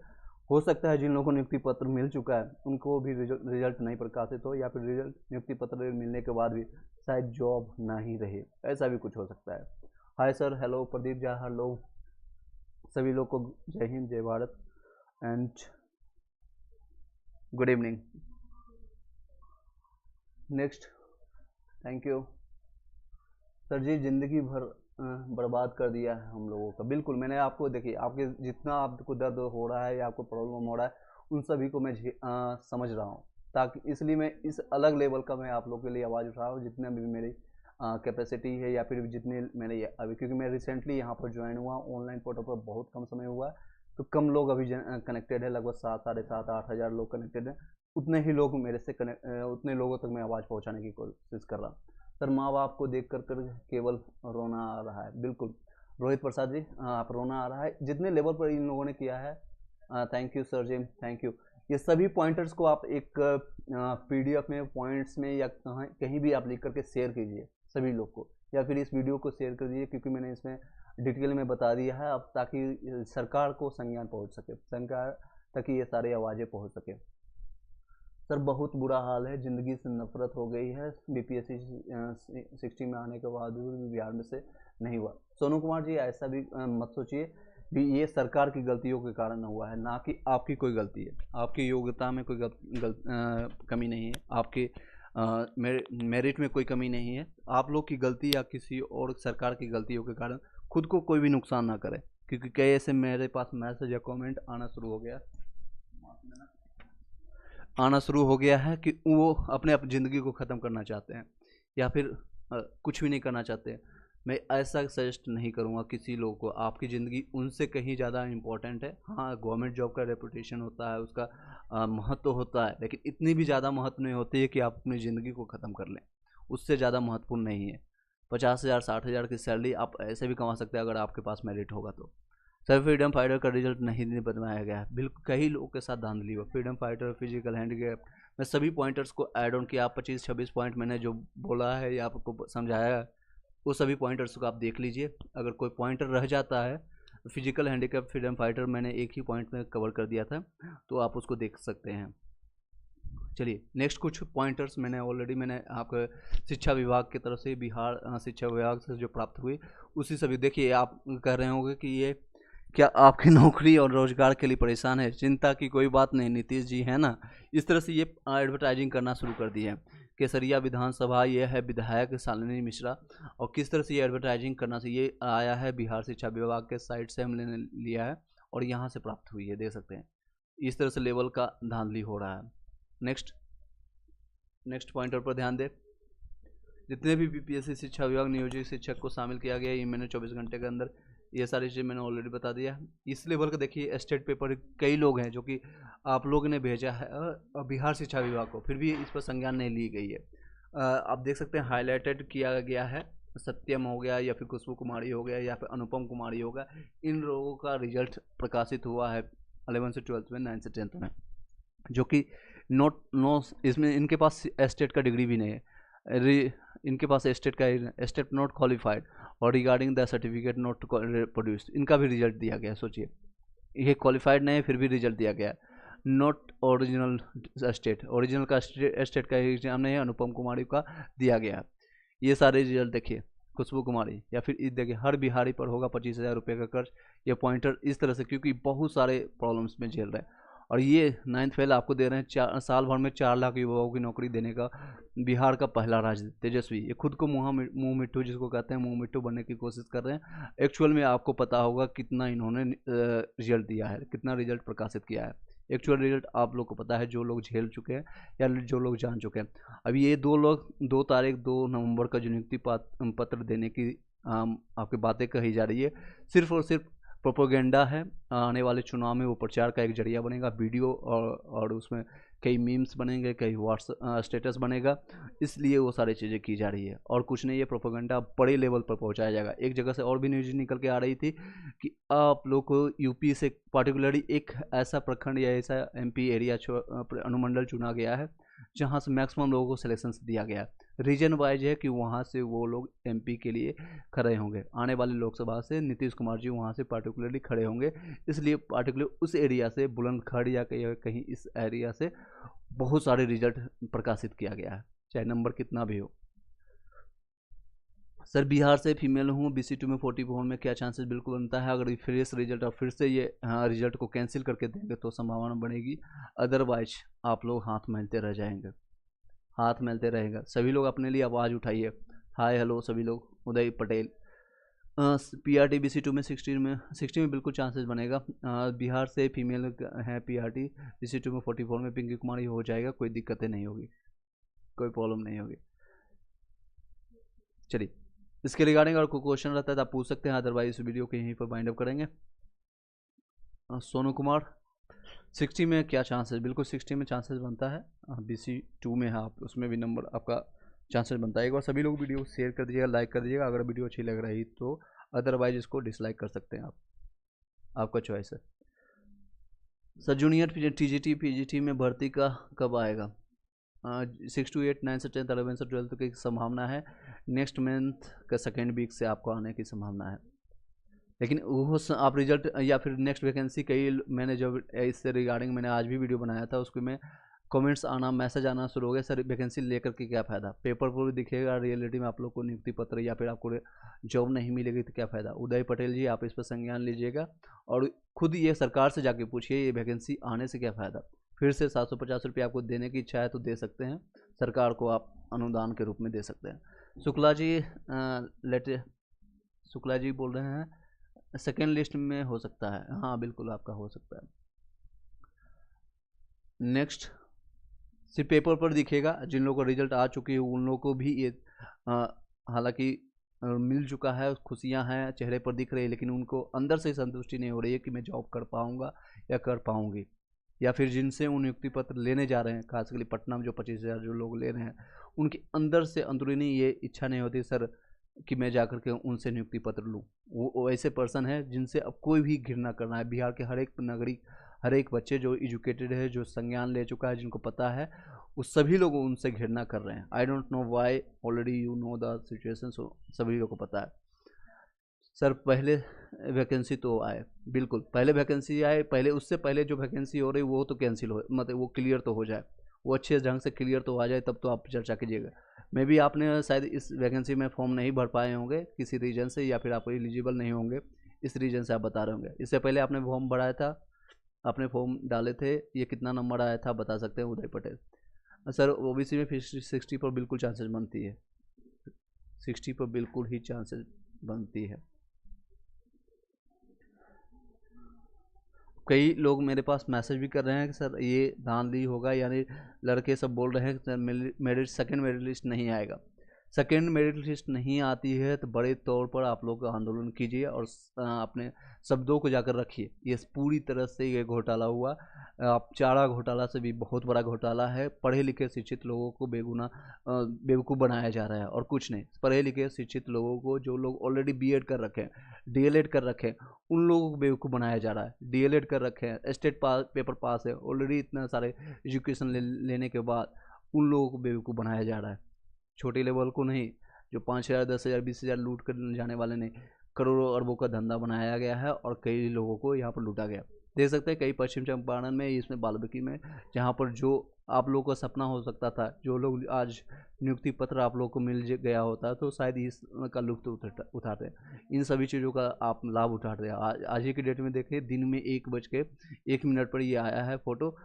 हो सकता है जिन लोगों को नियुक्ति पत्र मिल चुका है उनको भी रिजल्ट नहीं प्रकाशित हो, या फिर रिजल्ट नियुक्ति पत्र मिलने के बाद भी शायद जॉब ना ही रहे, ऐसा भी कुछ हो सकता है। Hi sir, hello Pradeep Jha, hello सभी लोग को जय हिंद, जय Bharat and good evening. Next, thank you sir ji. ज़िंदगी भर बर्बाद कर दिया है हम लोगों का। बिल्कुल, मैंने आपको, देखिए आपके जितना आपको दर्द हो रहा है या आपको प्रॉब्लम हो रहा है, उन सभी को मैं समझ रहा हूँ। ताकि इसलिए मैं इस अलग लेवल का मैं आप लोगों के लिए आवाज़ उठा रहा हूँ, जितने भी मेरी कैपेसिटी है या फिर जितने मेरे अभी, क्योंकि मैं रिसेंटली यहाँ पर ज्वाइन हुआ, ऑनलाइन पोर्टल पर बहुत कम समय हुआ है, तो कम लोग अभी कनेक्टेड है, लगभग 7-7,500 8 लोग कनेक्टेड हैं। उतने ही लोग मेरे से उतने लोगों तक मैं आवाज़ पहुँचाने की कोशिश कर रहा हूँ। सर, माँ बाप को देख कर केवल रोना आ रहा है। बिल्कुल रोहित प्रसाद जी, आप रोना आ रहा है जितने लेवल पर इन लोगों ने किया है। Thank you sir ji, thank you. ये सभी पॉइंटर्स को आप एक पीडीएफ में, पॉइंट्स में या कहीं भी आप लिख करके शेयर कीजिए सभी लोग को, या फिर इस वीडियो को शेयर कर दीजिए, क्योंकि मैंने इसमें डिटेल में बता दिया है अब, ताकि सरकार को संज्ञान पहुंच सके, सरकार तक ये सारी आवाज़ें पहुंच सके। सर, बहुत बुरा हाल है, ज़िंदगी से नफरत हो गई है। बीपीएससी 60 में आने के बाद भी बिहार में से नहीं हुआ। सोनू कुमार जी, ऐसा भी मत सोचिए भी ये सरकार की गलतियों के कारण हुआ है, ना कि आपकी कोई गलती है। आपकी योग्यता में कोई कमी नहीं है, आपके मेरिट में कोई कमी नहीं है। आप लोग की गलती या किसी और सरकार की गलतियों के कारण खुद को कोई भी नुकसान ना करे, क्योंकि कई ऐसे मेरे पास मैसेज या कमेंट आना शुरू हो गया है कि वो अपने ज़िंदगी को ख़त्म करना चाहते हैं या फिर कुछ भी नहीं करना चाहते। मैं ऐसा सजेस्ट नहीं करूँगा किसी लोग को। आपकी ज़िंदगी उनसे कहीं ज़्यादा इम्पोर्टेंट है। हाँ, गवर्नमेंट जॉब का रेपुटेशन होता है, उसका महत्व होता है, लेकिन इतनी भी ज़्यादा महत्व नहीं होती है कि आप अपनी ज़िंदगी को ख़त्म कर लें। उससे ज़्यादा महत्वपूर्ण नहीं है। 50,000 60,000 की सैलरी आप ऐसे भी कमा सकते हैं अगर आपके पास मेरिट होगा तो। सर, फ्रीडम फाइटर का रिजल्ट नहीं बनवाया गया है। बिल्कुल कई लोगों के साथ धांधली हुआ। फ्रीडम फाइटर, फिजिकल हैंडीकैप, मैं सभी पॉइंटर्स को ऐड ऑन किया। 25-26 पॉइंट मैंने जो बोला है या आपको समझाया है, वो सभी पॉइंटर्स को आप देख लीजिए। अगर कोई पॉइंटर रह जाता है, फिजिकल हैंडीकैप, फ्रीडम फाइटर मैंने एक ही पॉइंट में कवर कर दिया था, तो आप उसको देख सकते हैं। चलिए, नेक्स्ट कुछ पॉइंटर्स मैंने आपको शिक्षा विभाग की तरफ से, बिहार शिक्षा विभाग से जो प्राप्त हुए, उसी सभी देखिए। आप कह रहे होंगे कि ये क्या आपकी नौकरी और रोजगार के लिए परेशान है? चिंता की कोई बात नहीं, नीतीश जी है ना। इस तरह से ये एडवर्टाइजिंग करना शुरू कर दी है। केसरिया विधानसभा, ये है विधायक शालिनी मिश्रा, और किस तरह से ये एडवर्टाइजिंग करना से ये आया है बिहार शिक्षा विभाग के साइट से हमने लिया है और यहाँ से प्राप्त हुई है, देख सकते हैं। इस तरह से लेवल का धांधली हो रहा है। नेक्स्ट पॉइंटर पर ध्यान दें। जितने भी बीपीएससी शिक्षा विभाग नियोजित शिक्षक को शामिल किया गया है, मैंने 24 घंटे के अंदर ये सारी चीज़ें मैंने ऑलरेडी बता दिया। इस लेवल का देखिए स्टेट पेपर कई लोग हैं जो कि आप लोगों ने भेजा है बिहार शिक्षा विभाग को, फिर भी इस पर संज्ञान नहीं ली गई है। आप देख सकते हैं हाईलाइटेड किया गया है। सत्यम हो गया, या फिर खुशबू कुमारी हो गया, या फिर अनुपम कुमारी हो गया, इन लोगों का रिजल्ट प्रकाशित हुआ है 11 से 12 में, 9 से 10 में, जो कि नो इसमें इनके पास एस्टेट का डिग्री भी नहीं है। इनके पास एस्टेट नॉट क्वालिफाइड, और regarding the certificate not produced, इनका भी रिजल्ट दिया गया है। सोचिए, ये क्वालिफाइड नहीं है फिर भी रिजल्ट दिया गया है। नॉट ओरिजिनल एस्टेट, ओरिजिनल का एस्टेट का एग्जाम नहीं है, अनुपम कुमारी का दिया गया है। ये सारे रिजल्ट देखिए। खुशबू कुमारी, या फिर देखिए हर बिहारी पर होगा 25,000 रुपये का कर्ज। ये पॉइंटर इस तरह से, क्योंकि बहुत सारे प्रॉब्लम्स में झेल रहे हैं, और ये 9th फेल आपको दे रहे हैं। साल भर में 4 लाख युवाओं की नौकरी देने का बिहार का पहला राज्य तेजस्वी, ये खुद को मुँह मिट्टू जिसको कहते हैं, मुँह मिट्टू बनने की कोशिश कर रहे हैं। एक्चुअल में आपको पता होगा कितना इन्होंने रिजल्ट दिया है, कितना रिजल्ट प्रकाशित किया है। एक्चुअल रिजल्ट आप लोग को पता है, जो लोग झेल चुके हैं या जो लोग जान चुके हैं। अभी ये 2 नवंबर का जो नियुक्ति पत्र देने की आपकी बातें कही जा रही है, सिर्फ और सिर्फ प्रोपोगेंडा है। आने वाले चुनाव में वो प्रचार का एक जरिया बनेगा। वीडियो और उसमें कई मीम्स बनेंगे, कई व्हाट्सएप स्टेटस बनेगा, इसलिए वो सारी चीज़ें की जा रही है, और कुछ नहीं। ये प्रोपोगेंडा बड़े लेवल पर पहुंचाया जाएगा। एक जगह से और भी न्यूज निकल के आ रही थी कि आप लोग को यूपी से पार्टिकुलरली एक ऐसा प्रखंड या ऐसा एमपी एरिया अनुमंडल चुना गया है जहाँ से मैक्सिमम लोगों को सिलेक्शन दिया गया है। रीजन वाइज है कि वहाँ से वो लोग एमपी के लिए खड़े होंगे। आने वाली लोकसभा से नीतीश कुमार जी वहाँ से पार्टिकुलरली खड़े होंगे, इसलिए पार्टिकुलर उस एरिया से, बुलंदखंड या कहीं इस एरिया से बहुत सारे रिजल्ट प्रकाशित किया गया है, चाहे नंबर कितना भी हो। सर, बिहार से फीमेल हूँ, BC2 में 44 में क्या चांसेस? बिल्कुल बनता है। अगर फ्रेश रिजल्ट और फिर से ये रिजल्ट को कैंसिल करके देंगे तो संभावना बढ़ेगी, अदरवाइज आप लोग हाथ मलते रह जाएंगे, हाथ मलते रहेगा। सभी लोग अपने लिए आवाज़ उठाइए। हाय हेलो सभी लोग। उदय पटेल, PRT BC2 में 60 में बिल्कुल चांसेस बनेगा। बिहार से फीमेल है PRT BC2 में 44 में पिंकी कुमारी हो जाएगा, कोई दिक्कतें नहीं होगी, कोई प्रॉब्लम नहीं होगी। चलिए, इसके रिगार्डिंग अगर कोई क्वेश्चन रहता है तो आप पूछ सकते हैं, अदरवाइज इस वीडियो को यहीं पर वाइंड अप करेंगे। सोनू कुमार 60 में क्या चांसेस, बिल्कुल 60 में चांसेस बनता है। BC2 में है आप, उसमें भी नंबर आपका चांसेस बनता है। एक बार सभी लोग वीडियो को शेयर कर दीजिएगा, लाइक कर दीजिएगा अगर वीडियो अच्छी लग रही तो, अदरवाइज इसको डिसलाइक कर सकते हैं आप, आपका चॉइस है। सर जूनियर TGT PGT में भर्ती का कब आएगा? 6 to 8 9 से 10 11 से 12 की संभावना है। नेक्स्ट मंथ का सेकेंड वीक से आपको आने की संभावना है, लेकिन वो आप रिजल्ट या फिर नेक्स्ट वैकेंसी, कई मैंने जब इससे रिगार्डिंग मैंने आज भी वीडियो बनाया था, उसको में कमेंट्स आना, मैसेज आना शुरू हो गया, सर वैकेंसी लेकर के क्या फ़ायदा, पेपर पर भी दिखेगा, रियलिटी में आप लोग को नियुक्ति पत्र या फिर आपको जॉब नहीं मिलेगी तो क्या फ़ायदा। उदय पटेल जी, आप इस पर संज्ञान लीजिएगा और खुद ये सरकार से जाके पूछिए, ये वैकेंसी आने से क्या फ़ायदा। फिर से 750 रुपये आपको देने की इच्छा है तो दे सकते हैं, सरकार को आप अनुदान के रूप में दे सकते हैं। शुक्ला जी बोल रहे हैं सेकेंड लिस्ट में हो सकता है, हाँ बिल्कुल आपका हो सकता है। नेक्स्ट सिर्फ पेपर पर दिखेगा, जिन लोगों का रिजल्ट आ चुकी है उन लोगों को भी ये हालांकि मिल चुका है, खुशियां हैं चेहरे पर दिख रही है, लेकिन उनको अंदर से संतुष्टि नहीं हो रही है कि मैं जॉब कर पाऊंगा या कर पाऊंगी। या फिर जिनसे उन नियुक्ति पत्र लेने जा रहे हैं, खासकर पटना में जो 25,000 जो लोग ले रहे हैं, उनके अंदर से अंदरूनी ये इच्छा नहीं होती सर कि मैं जा कर के उनसे नियुक्ति पत्र लूँ। वो ऐसे पर्सन है जिनसे अब कोई भी घृणा करना है। बिहार के हर एक नागरिक, हर एक बच्चे जो एजुकेटेड है, जो संज्ञान ले चुका है, जिनको पता है, वो सभी लोग उनसे घृणा कर रहे हैं। I don't know why, already you know the situation, so सभी लोगों को पता है। सर पहले वैकेंसी तो आए, बिल्कुल पहले वैकेंसी आए, पहले उससे पहले जो वैकेंसी हो रही वो तो कैंसिल हो, मतलब वो क्लियर तो हो जाए, वो अच्छे ढंग से क्लियर तो आ जाए, तब तो आप चर्चा कीजिएगा। मे भी आपने शायद इस वैकेंसी में फॉर्म नहीं भर पाए होंगे किसी रीजन से, या फिर आप एलिजिबल नहीं होंगे, इस रीजन से आप बता रहे होंगे। इससे पहले आपने फॉर्म भराया था, आपने फॉर्म डाले थे, ये कितना नंबर आया था बता सकते हैं उदय पटेल? सर OBC में 60 पर बिल्कुल चांसेस बनती है, 60 पर बिल्कुल ही चांसेस बनती है। कई लोग मेरे पास मैसेज भी कर रहे हैं कि सर ये धांधली होगा, यानी लड़के सब बोल रहे हैं कि मेरिट सेकंड मेरिट लिस्ट नहीं आएगा। सेकेंड मेरिट लिस्ट नहीं आती है तो बड़े तौर पर आप लोग आंदोलन कीजिए और अपने शब्दों को जाकर रखिए। ये पूरी तरह से ये घोटाला हुआ, आप चारा घोटाला से भी बहुत बड़ा घोटाला है। पढ़े लिखे शिक्षित लोगों को बेवकूफ़ बनाया जा रहा है और कुछ नहीं। पढ़े लिखे शिक्षित लोगों को, जो लोग ऑलरेडी BEd कर रखे हैं, DLEd कर रखे हैं, उन लोगों को बेवकूफ़ बनाया जा रहा है। DLEd कर रखे हैं, स्टेट पेपर पास है, ऑलरेडी इतना सारे एजुकेशन लेने के बाद उन लोगों को बेवकूफ़ बनाया जा रहा है। छोटे लेवल को नहीं, जो 5,000 10,000 20,000 लूट कर जाने वाले नहीं, करोड़ों अरबों का धंधा बनाया गया है और कई लोगों को यहाँ पर लूटा गया। देख सकते हैं कई पश्चिम चंपारण में, इसमें बाल्मीकि में, जहाँ पर जो आप लोगों का सपना हो सकता था, जो लोग आज नियुक्ति पत्र आप लोगों को मिल गया होता तो शायद इसका लुत्फ उठाते। इन सभी चीज़ों का आप लाभ उठाते हैं। आज ही की डेट में देखिए, दिन में 1:01 पर ये आया है फोटो,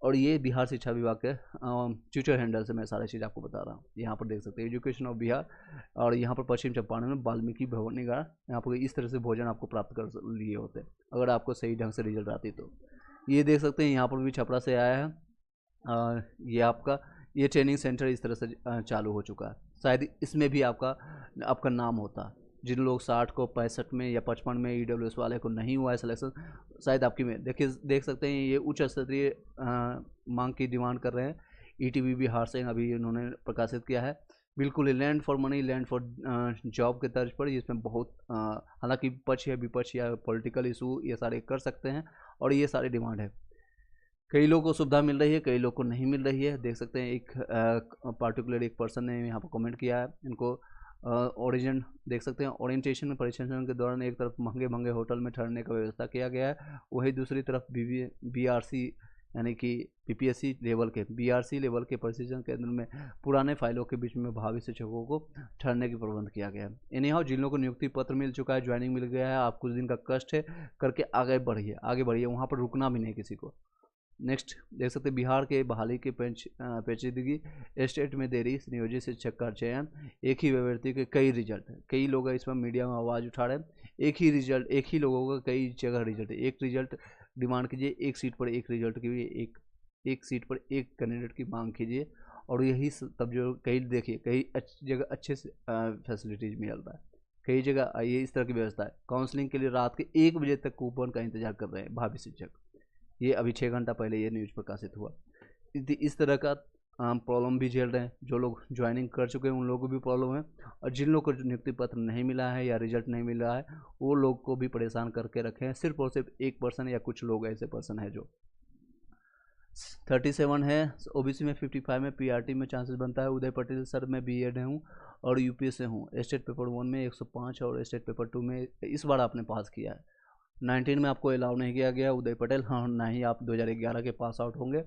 और ये बिहार शिक्षा विभाग के ट्विटर हैंडल से मैं सारी चीज़ आपको बता रहा हूँ। यहाँ पर देख सकते हैं एजुकेशन ऑफ बिहार, और यहाँ पर पश्चिम चंपारण में वाल्मीकि भवनीगार, यहाँ पर इस तरह से भोजन आपको प्राप्त कर लिए होते अगर आपको सही ढंग से रिजल्ट आती तो। ये देख सकते हैं यहाँ पर भी छपरा से आया है। ये आपका ये ट्रेनिंग सेंटर इस तरह से चालू हो चुका है। शायद इसमें भी आपका नाम होता। जिन लोग 60 को 65 में या 55 में EWS वाले को नहीं हुआ है सिलेक्शन, शायद आपकी में देख सकते हैं ये उच्च स्तरीय मांग की डिमांड कर रहे हैं। ETV बिहार से अभी इन्होंने प्रकाशित किया है। बिल्कुल land for money, land for job के तर्ज पर, इसमें बहुत हालांकि पक्ष या विपक्ष या पॉलिटिकल इशू ये सारे कर सकते हैं, और ये सारी डिमांड है। कई लोगों को सुविधा मिल रही है, कई लोग को नहीं मिल रही है। देख सकते हैं एक पार्टिकुलर एक पर्सन ने यहाँ पर कमेंट किया है। इनको ओरिजिन देख सकते हैं, ओरिएंटेशन परीक्षण के दौरान एक तरफ महंगे होटल में ठहरने का व्यवस्था किया गया है, वही दूसरी तरफ BRC यानी कि PPSC लेवल के BRC लेवल के प्रशिक्षण केंद्र में पुराने फाइलों के बीच में भावी शिक्षकों को ठहरने की प्रबंध किया गया है। एनीहाउ जिन लोगों को नियुक्ति पत्र मिल चुका है, ज्वाइनिंग मिल गया है, आप कुछ दिन का कष्ट है करके आगे बढ़िए, वहाँ पर रुकना भी नहीं किसी को। नेक्स्ट देख सकते हैं बिहार के बहाली के पेचीदगी, स्टेट में देरी, नियोजित शिक्षक का चयन, एक ही व्यक्ति के कई रिजल्ट। कई लोग इसमें मीडिया में आवाज़ उठा रहे हैं, एक ही रिजल्ट, एक ही लोगों का कई जगह रिजल्ट है। एक रिजल्ट डिमांड कीजिए, एक सीट पर एक रिजल्ट की, एक सीट पर एक कैंडिडेट की मांग कीजिए, और यही तब जो कई देखिए कई जगह अच्छे से फैसिलिटीज़ मिल रहा है, कई जगह ये इस तरह की व्यवस्था है। काउंसलिंग के लिए रात के 1 बजे तक कूपन का इंतजार कर रहे हैं भावी शिक्षक। ये अभी 6 घंटा पहले ये न्यूज़ प्रकाशित हुआ। इस तरह का प्रॉब्लम भी झेल रहे हैं। जो लोग ज्वाइनिंग कर चुके हैं उन लोगों को भी प्रॉब्लम है, और जिन लोगों को नियुक्ति पत्र नहीं मिला है या रिजल्ट नहीं मिल रहा है वो लोग को भी परेशान करके रखे हैं। सिर्फ और सिर्फ 1% या कुछ लोग ऐसे पर्सन है जो 37 है, ओबीसी में 55 में, पीआरटी में चांसेस बनता है। उदय पटेल सर मैं बीएड हूँ और यूपी से हूँ। स्टेट पेपर 1 में 105 और स्टेट पेपर 2 में इस बार आपने पास किया है। 19 में आपको अलाउ नहीं किया गया उदय पटेल, हाँ ना ही आप 2011 के पास आउट होंगे।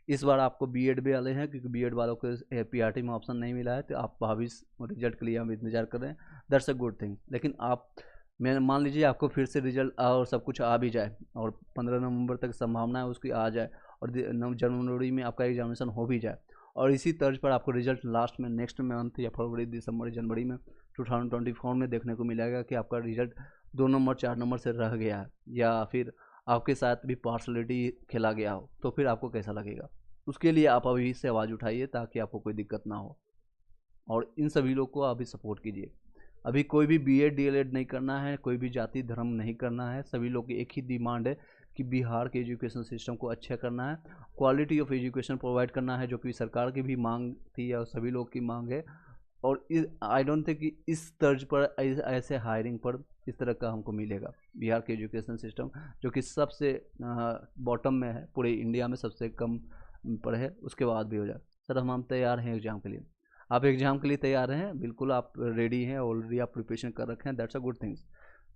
इस बार आपको बीएड भी वाले हैं, क्योंकि बीएड वालों को पीआरटी में ऑप्शन नहीं मिला है, तो आप भावी रिजल्ट के लिए हम इंतजार कर रहे हैं। That's a good thing. लेकिन आप मैं मान लीजिए आपको फिर से रिजल्ट और सब कुछ आ भी जाए, और 15 नवंबर तक संभावना है उसकी आ जाए, और जनवरी में आपका एग्जामिनेशन हो भी जाए, और इसी तर्ज पर आपको रिजल्ट लास्ट में नेक्स्ट मंथ या फरवरी, दिसंबर, जनवरी में 2024 में देखने को मिलेगा कि आपका रिजल्ट 2 नंबर 4 नंबर से रह गया है, या फिर आपके साथ भी पार्शलिटी खेला गया हो, तो फिर आपको कैसा लगेगा। उसके लिए आप अभी से आवाज़ उठाइए ताकि आपको कोई दिक्कत ना हो, और इन सभी लोग को अभी सपोर्ट कीजिए। अभी कोई भी बीएड डीएलएड नहीं करना है, कोई भी जाति धर्म नहीं करना है। सभी लोग की एक ही डिमांड है कि बिहार के एजुकेशन सिस्टम को अच्छा करना है, क्वालिटी ऑफ एजुकेशन प्रोवाइड करना है, जो कि सरकार की भी मांग थी और सभी लोग की मांग है। और आई डोंट थिंक कि इस तर्ज पर ऐसे हायरिंग पर इस तरह का हमको मिलेगा। बिहार के एजुकेशन सिस्टम जो कि सबसे बॉटम में है, पूरे इंडिया में सबसे कम पर है, उसके बाद भी हो जाए। सर हम तैयार हैं एग्ज़ाम के लिए। आप एग्ज़ाम के लिए तैयार हैं, बिल्कुल आप रेडी हैं, ऑलरेडी आप प्रिपरेशन कर रखे हैं, that's a good things.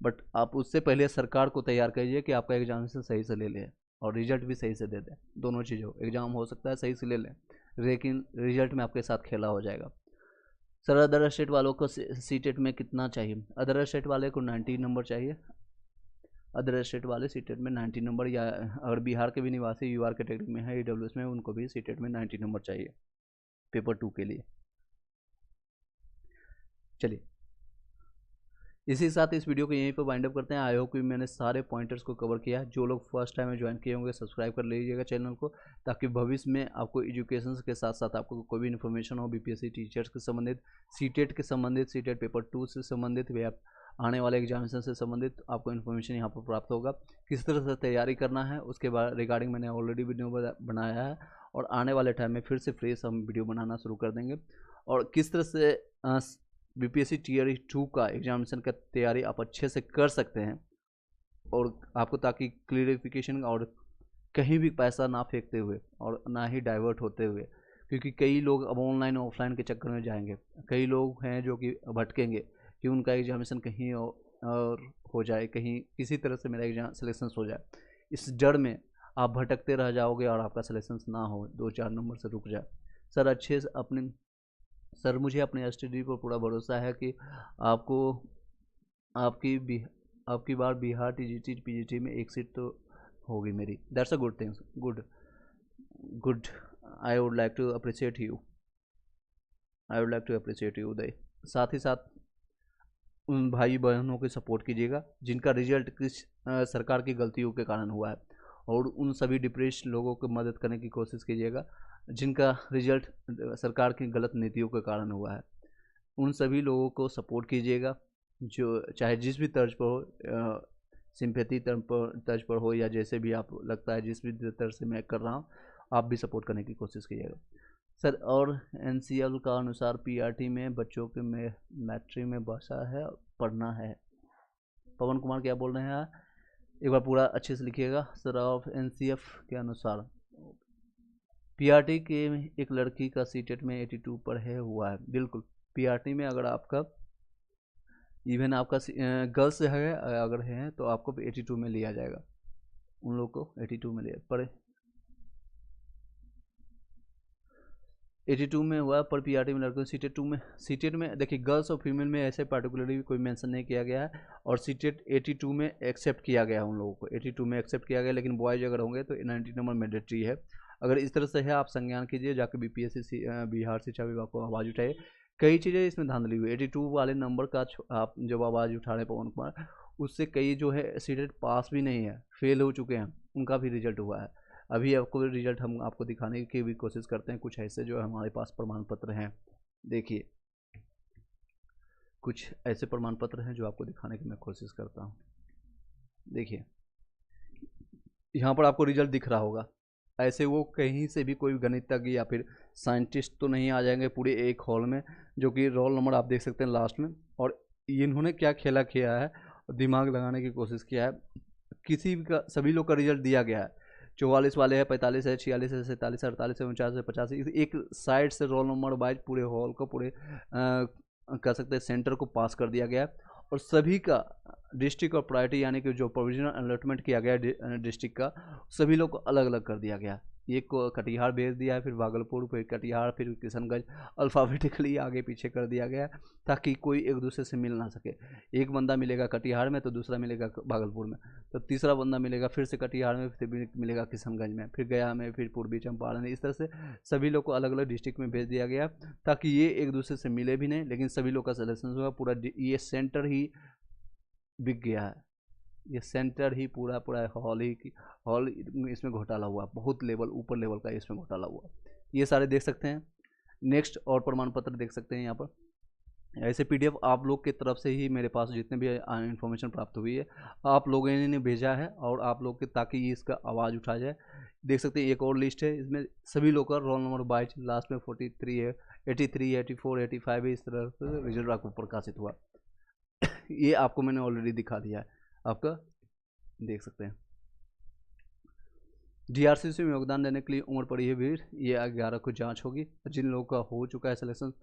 But आप उससे पहले सरकार को तैयार करिए कि आपका एग्जामिनेशन सही से ले लें और रिजल्ट भी सही से दे दें। दोनों चीज़ हो, एग्ज़ाम हो सकता है सही से ले लें, लेकिन रिजल्ट में आपके साथ खेला हो जाएगा। सर अदर स्टेट वालों को सीटेट में कितना चाहिए? अदर स्टेट वाले को 90 नंबर चाहिए। अदर स्टेट वाले सीटेट में 90 नंबर, या अगर बिहार के भी निवासी यूआर कैटेगरी में है, ईडब्ल्यूएस में, उनको भी सीटेट में 90 नंबर चाहिए पेपर 2 के लिए। चलिए इसी के साथ इस वीडियो को यहीं पर वाइंड अप करते हैं। आई होप कि मैंने सारे पॉइंटर्स को कवर किया। जो लोग फर्स्ट टाइम में ज्वाइन किए होंगे सब्सक्राइब कर लीजिएगा चैनल को, ताकि भविष्य में आपको एजुकेशन के साथ साथ आपको कोई भी इन्फॉर्मेशन हो बीपीएससी टीचर्स के संबंधित, सीटेट के संबंधित, सीटेट पेपर 2 से संबंधित, या आने वाले एग्जामिनेशन से संबंधित आपको इन्फॉर्मेशन यहाँ पर प्राप्त होगा। किस तरह से तैयारी करना है उसके बाद रिगार्डिंग मैंने ऑलरेडी वीडियो बनाया है, और आने वाले टाइम में फिर से फ्रेश हम वीडियो बनाना शुरू कर देंगे। और किस तरह से बीपीएससी टीयर 2 का एग्जामिनेशन का तैयारी आप अच्छे से कर सकते हैं, और आपको ताकि क्लियरिफिकेशन और कहीं भी पैसा ना फेंकते हुए और ना ही डाइवर्ट होते हुए, क्योंकि कई लोग अब ऑनलाइन ऑफलाइन के चक्कर में जाएंगे। कई लोग हैं जो कि भटकेंगे कि उनका एग्जामिनेशन कहीं और हो जाए, कहीं किसी तरह से मेरा एग्जाम सिलेक्शन हो जाए। इस डर में आप भटकते रह जाओगे और आपका सिलेक्शन ना हो, 2-4 नंबर से रुक जाए। सर अच्छे से अपने सर मुझे अपने एसटीडी पर पूरा भरोसा है कि आपको आपकी बार बिहार टीजीटी पीजीटी में एक सीट तो होगी मेरी। That's a good things, good. I would like to appreciate you Uday. साथ ही साथ उन भाई बहनों को सपोर्ट कीजिएगा जिनका रिजल्ट किस सरकार की गलतियों के कारण हुआ है, और उन सभी डिप्रेस्ड लोगों को मदद करने की कोशिश कीजिएगा जिनका रिजल्ट सरकार की गलत नीतियों के कारण हुआ है। उन सभी लोगों को सपोर्ट कीजिएगा, जो चाहे जिस भी तर्ज पर हो, सिंपैथी तर्ज पर हो, या जैसे भी आप लगता है जिस भी तर्ज से मैं कर रहा हूँ, आप भी सपोर्ट करने की कोशिश कीजिएगा सर। और एनसीएल का अनुसार पीआरटी में बच्चों के मैट्रिक में बसा है पढ़ना है। पवन कुमार क्या बोल रहे हैं, एक बार पूरा अच्छे से लिखिएगा। सर ऑफ एनसीएफ के अनुसार पीआरटी के एक लड़की का सीटेट में 82 पर है हुआ है। बिल्कुल पीआरटी में अगर आपका इवन आपका गर्ल्स है अगर है तो आपको 82 में लिया जाएगा, उन लोग को 82 में लिया पर 82 में हुआ पर पीआरटी में लड़कों। सीटेट में देखिए गर्ल्स और फीमेल में ऐसे पार्टिकुलरली कोई मेंशन नहीं किया गया है, और सीटेट 82 में एक्सेप्ट किया गया है उन लोगों को, 82 में एक्सेप्ट किया गया, लेकिन बॉयज अगर होंगे तो 90 नंबर मैंडेटरी है। अगर इस तरह से है आप संज्ञान कीजिए, जाकर बीपीएससी बिहार शिक्षा विभाग को आवाज़ उठाइए। कई चीज़ें इसमें धांधली हुई। 82 वाले नंबर का आप जब आवाज़ उठा रहे पवन कुमार, उससे कई जो है सीटेट पास भी नहीं है, फेल हो चुके हैं, उनका भी रिजल्ट हुआ है। अभी आपको रिजल्ट हम आपको दिखाने की भी कोशिश करते हैं, कुछ ऐसे जो हमारे पास प्रमाण पत्र हैं। देखिए कुछ ऐसे प्रमाण पत्र हैं जो आपको दिखाने की मैं कोशिश करता हूँ। देखिए यहाँ पर आपको रिजल्ट दिख रहा होगा। ऐसे वो कहीं से भी कोई गणितज्ञ या फिर साइंटिस्ट तो नहीं आ जाएंगे पूरे एक हॉल में, जो कि रोल नंबर आप देख सकते हैं लास्ट में। और इन्होंने क्या खेला किया है, दिमाग लगाने की कोशिश किया है। किसी का सभी लोग का रिजल्ट दिया गया है, 44 वाले हैं, 45 है, 46 है, 47 है, 48 है, 49 है, 85। एक साइड से रोल नंबर वाइज पूरे हॉल को पूरे कह सकते हैं सेंटर को पास कर दिया गया है। और सभी का डिस्ट्रिक्ट और प्रायोरिटी यानी कि जो प्रोविजनल अलॉटमेंट किया गया डिस्ट्रिक्ट का, सभी लोग को अलग अलग कर दिया गया। एक को कटिहार भेज दिया है, फिर भागलपुर, फिर कटिहार, फिर किशनगंज, अल्फ़ाबेटिकली आगे पीछे कर दिया गया ताकि कोई एक दूसरे से मिल ना सके। एक बंदा मिलेगा कटिहार में तो दूसरा मिलेगा भागलपुर में, तो तीसरा बंदा मिलेगा फिर से कटिहार में, फिर मिलेगा किशनगंज में, फिर गया में, फिर पूर्वी चंपारण। इस तरह से सभी लोग को अलग अलग डिस्ट्रिक्ट में भेज दिया गया ताकि ये एक दूसरे से मिले भी नहीं, लेकिन सभी लोग का सिलेक्शन होगा। पूरा ये सेंटर ही बिक गया है, ये सेंटर ही पूरा हॉल इसमें घोटाला हुआ, बहुत लेवल ऊपर लेवल का इसमें घोटाला हुआ। ये सारे देख सकते हैं। नेक्स्ट और प्रमाण पत्र देख सकते हैं यहाँ पर। ऐसे पीडीएफ आप लोग की तरफ से ही मेरे पास जितने भी इन्फॉर्मेशन प्राप्त हुई है आप लोगों ने भेजा है, और आप लोग के ताकि इसका आवाज़ उठाया जाए। देख सकते हैं एक और लिस्ट है, इसमें सभी लोग का रोल नंबर 22 लास्ट में 43 है, 83, 84, 85 है। इस तरह से रिजल्ट आपको प्रकाशित हुआ। ये आपको मैंने ऑलरेडी दिखा दिया है, आपका देख सकते हैं। डीआरसीसी में योगदान देने के लिए उम्र पड़ी है भीड़, ये 11 को जांच होगी। जिन लोगों का हो चुका है सिलेक्शन,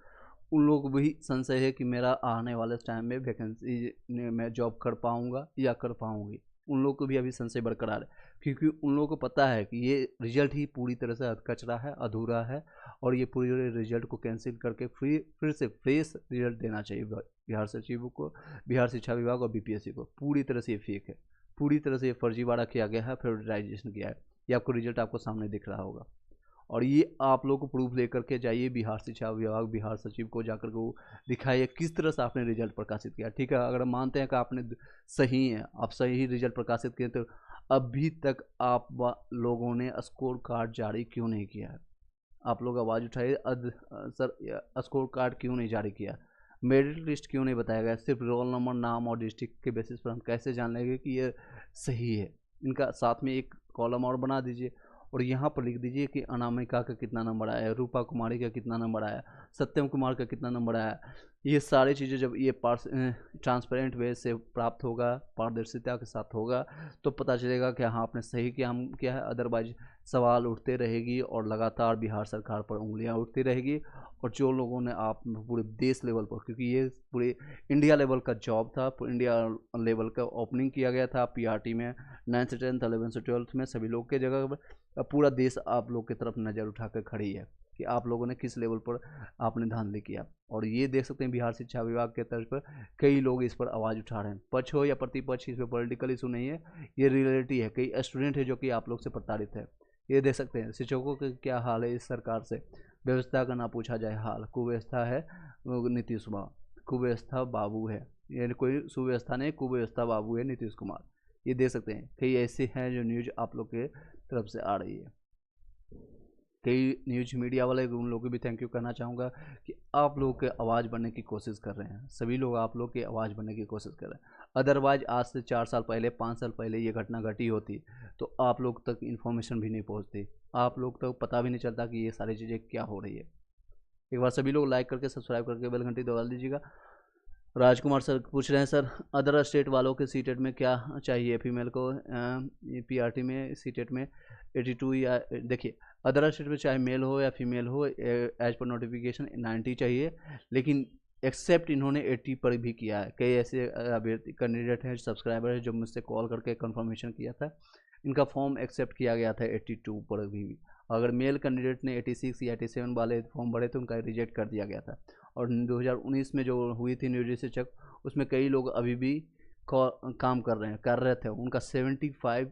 उन लोगों को भी संशय है कि मेरा आने वाले टाइम में वैकेंसी मैं जॉब कर पाऊंगा या कर पाऊंगी, उन लोगों को भी अभी संशय बरकरार है, क्योंकि उन लोगों को पता है कि ये रिजल्ट ही पूरी तरह से कचरा है, अधूरा है, और ये पूरे रिजल्ट को कैंसिल करके फिर से फ्रेश रिजल्ट देना चाहिए बिहार सचिव को, बिहार शिक्षा विभाग और बीपीएससी को। पूरी तरह से ये फेक है, पूरी तरह से ये फर्जीवाड़ा किया गया है, फेडरलाइजेशन किया है। ये आपको रिजल्ट आपको सामने दिख रहा होगा, और ये आप लोग को प्रूफ लेकर के जाइए बिहार शिक्षा विभाग, बिहार सचिव को जाकर के वो दिखाइए किस तरह से आपने रिजल्ट प्रकाशित किया। ठीक है, अगर मानते हैं कि आपने सही है, आप सही रिजल्ट प्रकाशित किए, तो अभी तक आप लोगों ने स्कोर कार्ड जारी क्यों नहीं किया है? आप लोग आवाज़ उठाइए, सर स्कोर कार्ड क्यों नहीं जारी किया, मेरिट लिस्ट क्यों नहीं बताया गया? सिर्फ रोल नंबर, नाम और डिस्ट्रिक्ट के बेसिस पर हम कैसे जान लेंगे कि ये सही है? इनका साथ में एक कॉलम और बना दीजिए, और यहाँ पर लिख दीजिए कि अनामिका का कितना नंबर आया, रूपा कुमारी का कितना नंबर आया, सत्यम कुमार का कितना नंबर आया। ये सारी चीज़ें जब ये ट्रांसपेरेंट वे से प्राप्त होगा, पारदर्शिता के साथ होगा, तो पता चलेगा कि हाँ आपने सही किया, हम क्या है। अदरवाइज सवाल उठते रहेगी और लगातार बिहार सरकार पर उंगलियां उठती रहेगी, और जो लोगों ने आप पूरे देश लेवल पर, क्योंकि ये पूरे इंडिया लेवल का जॉब था, इंडिया लेवल का ओपनिंग किया गया था पीआरटी में, 9th से 10th 11th से 12th में सभी लोग के जगह पर पूरा देश आप लोग की तरफ नज़र उठाकर खड़ी है कि आप लोगों ने किस लेवल पर आपने धांधली किया। और ये देख सकते हैं बिहार शिक्षा विभाग के तर्ज पर कई लोग इस पर आवाज़ उठा रहे हैं। पक्ष हो या प्रतिपक्ष, इसमें पॉलिटिकल इशू नहीं है, ये रियलिटी है। कई स्टूडेंट है जो कि आप लोग से प्रताड़ित है। ये देख सकते हैं शिक्षकों का क्या हाल है इस सरकार से, व्यवस्था का ना पूछा जाए हाल, कुव्यवस्था है नीतीश कुमार, कुव्यवस्था बाबू है, यानी कोई सुव्यवस्था नहीं, कुव्यवस्था बाबू है नीतीश कुमार। ये देख सकते हैं कई ऐसे हैं जो न्यूज आप लोग के तरफ से आ रही है। कई न्यूज मीडिया वाले, उन लोगों को भी थैंक यू करना चाहूँगा कि आप लोगों के आवाज़ बनने की कोशिश कर रहे हैं। सभी लोग आप लोग की आवाज़ बनने की कोशिश कर रहे हैं। अदरवाइज आज से 4 साल पहले, 5 साल पहले ये घटना घटी होती तो आप लोग तक इन्फॉर्मेशन भी नहीं पहुँचती, आप लोग तक पता भी नहीं चलता कि ये सारी चीज़ें क्या हो रही है। एक बार सभी लोग लाइक करके सब्सक्राइब करके बेल घंटी दबा दीजिएगा। राजकुमार सर पूछ रहे हैं सर अदर स्टेट वालों के सीटेट में क्या चाहिए फीमेल को, पीआरटी में सीटेट में 82 या देखिए अदर स्टेट में चाहे मेल हो या फीमेल हो, एज पर नोटिफिकेशन 90 चाहिए, लेकिन एक्सेप्ट इन्होंने 80 पर भी किया है। कई ऐसे अभ्यर्थी कैंडिडेट हैं, सब्सक्राइबर हैं जो मुझसे कॉल करके कंफर्मेशन किया था, इनका फॉर्म एक्सेप्ट किया गया था 82 पर भी। अगर मेल कैंडिडेट ने 86 या 87 वाले फॉर्म भरे तो उनका रिजेक्ट कर दिया गया था। और 2019 में जो हुई थी यूजीसी चेक, उसमें कई लोग अभी भी काम कर रहे हैं, कार्यरत है। उनका 75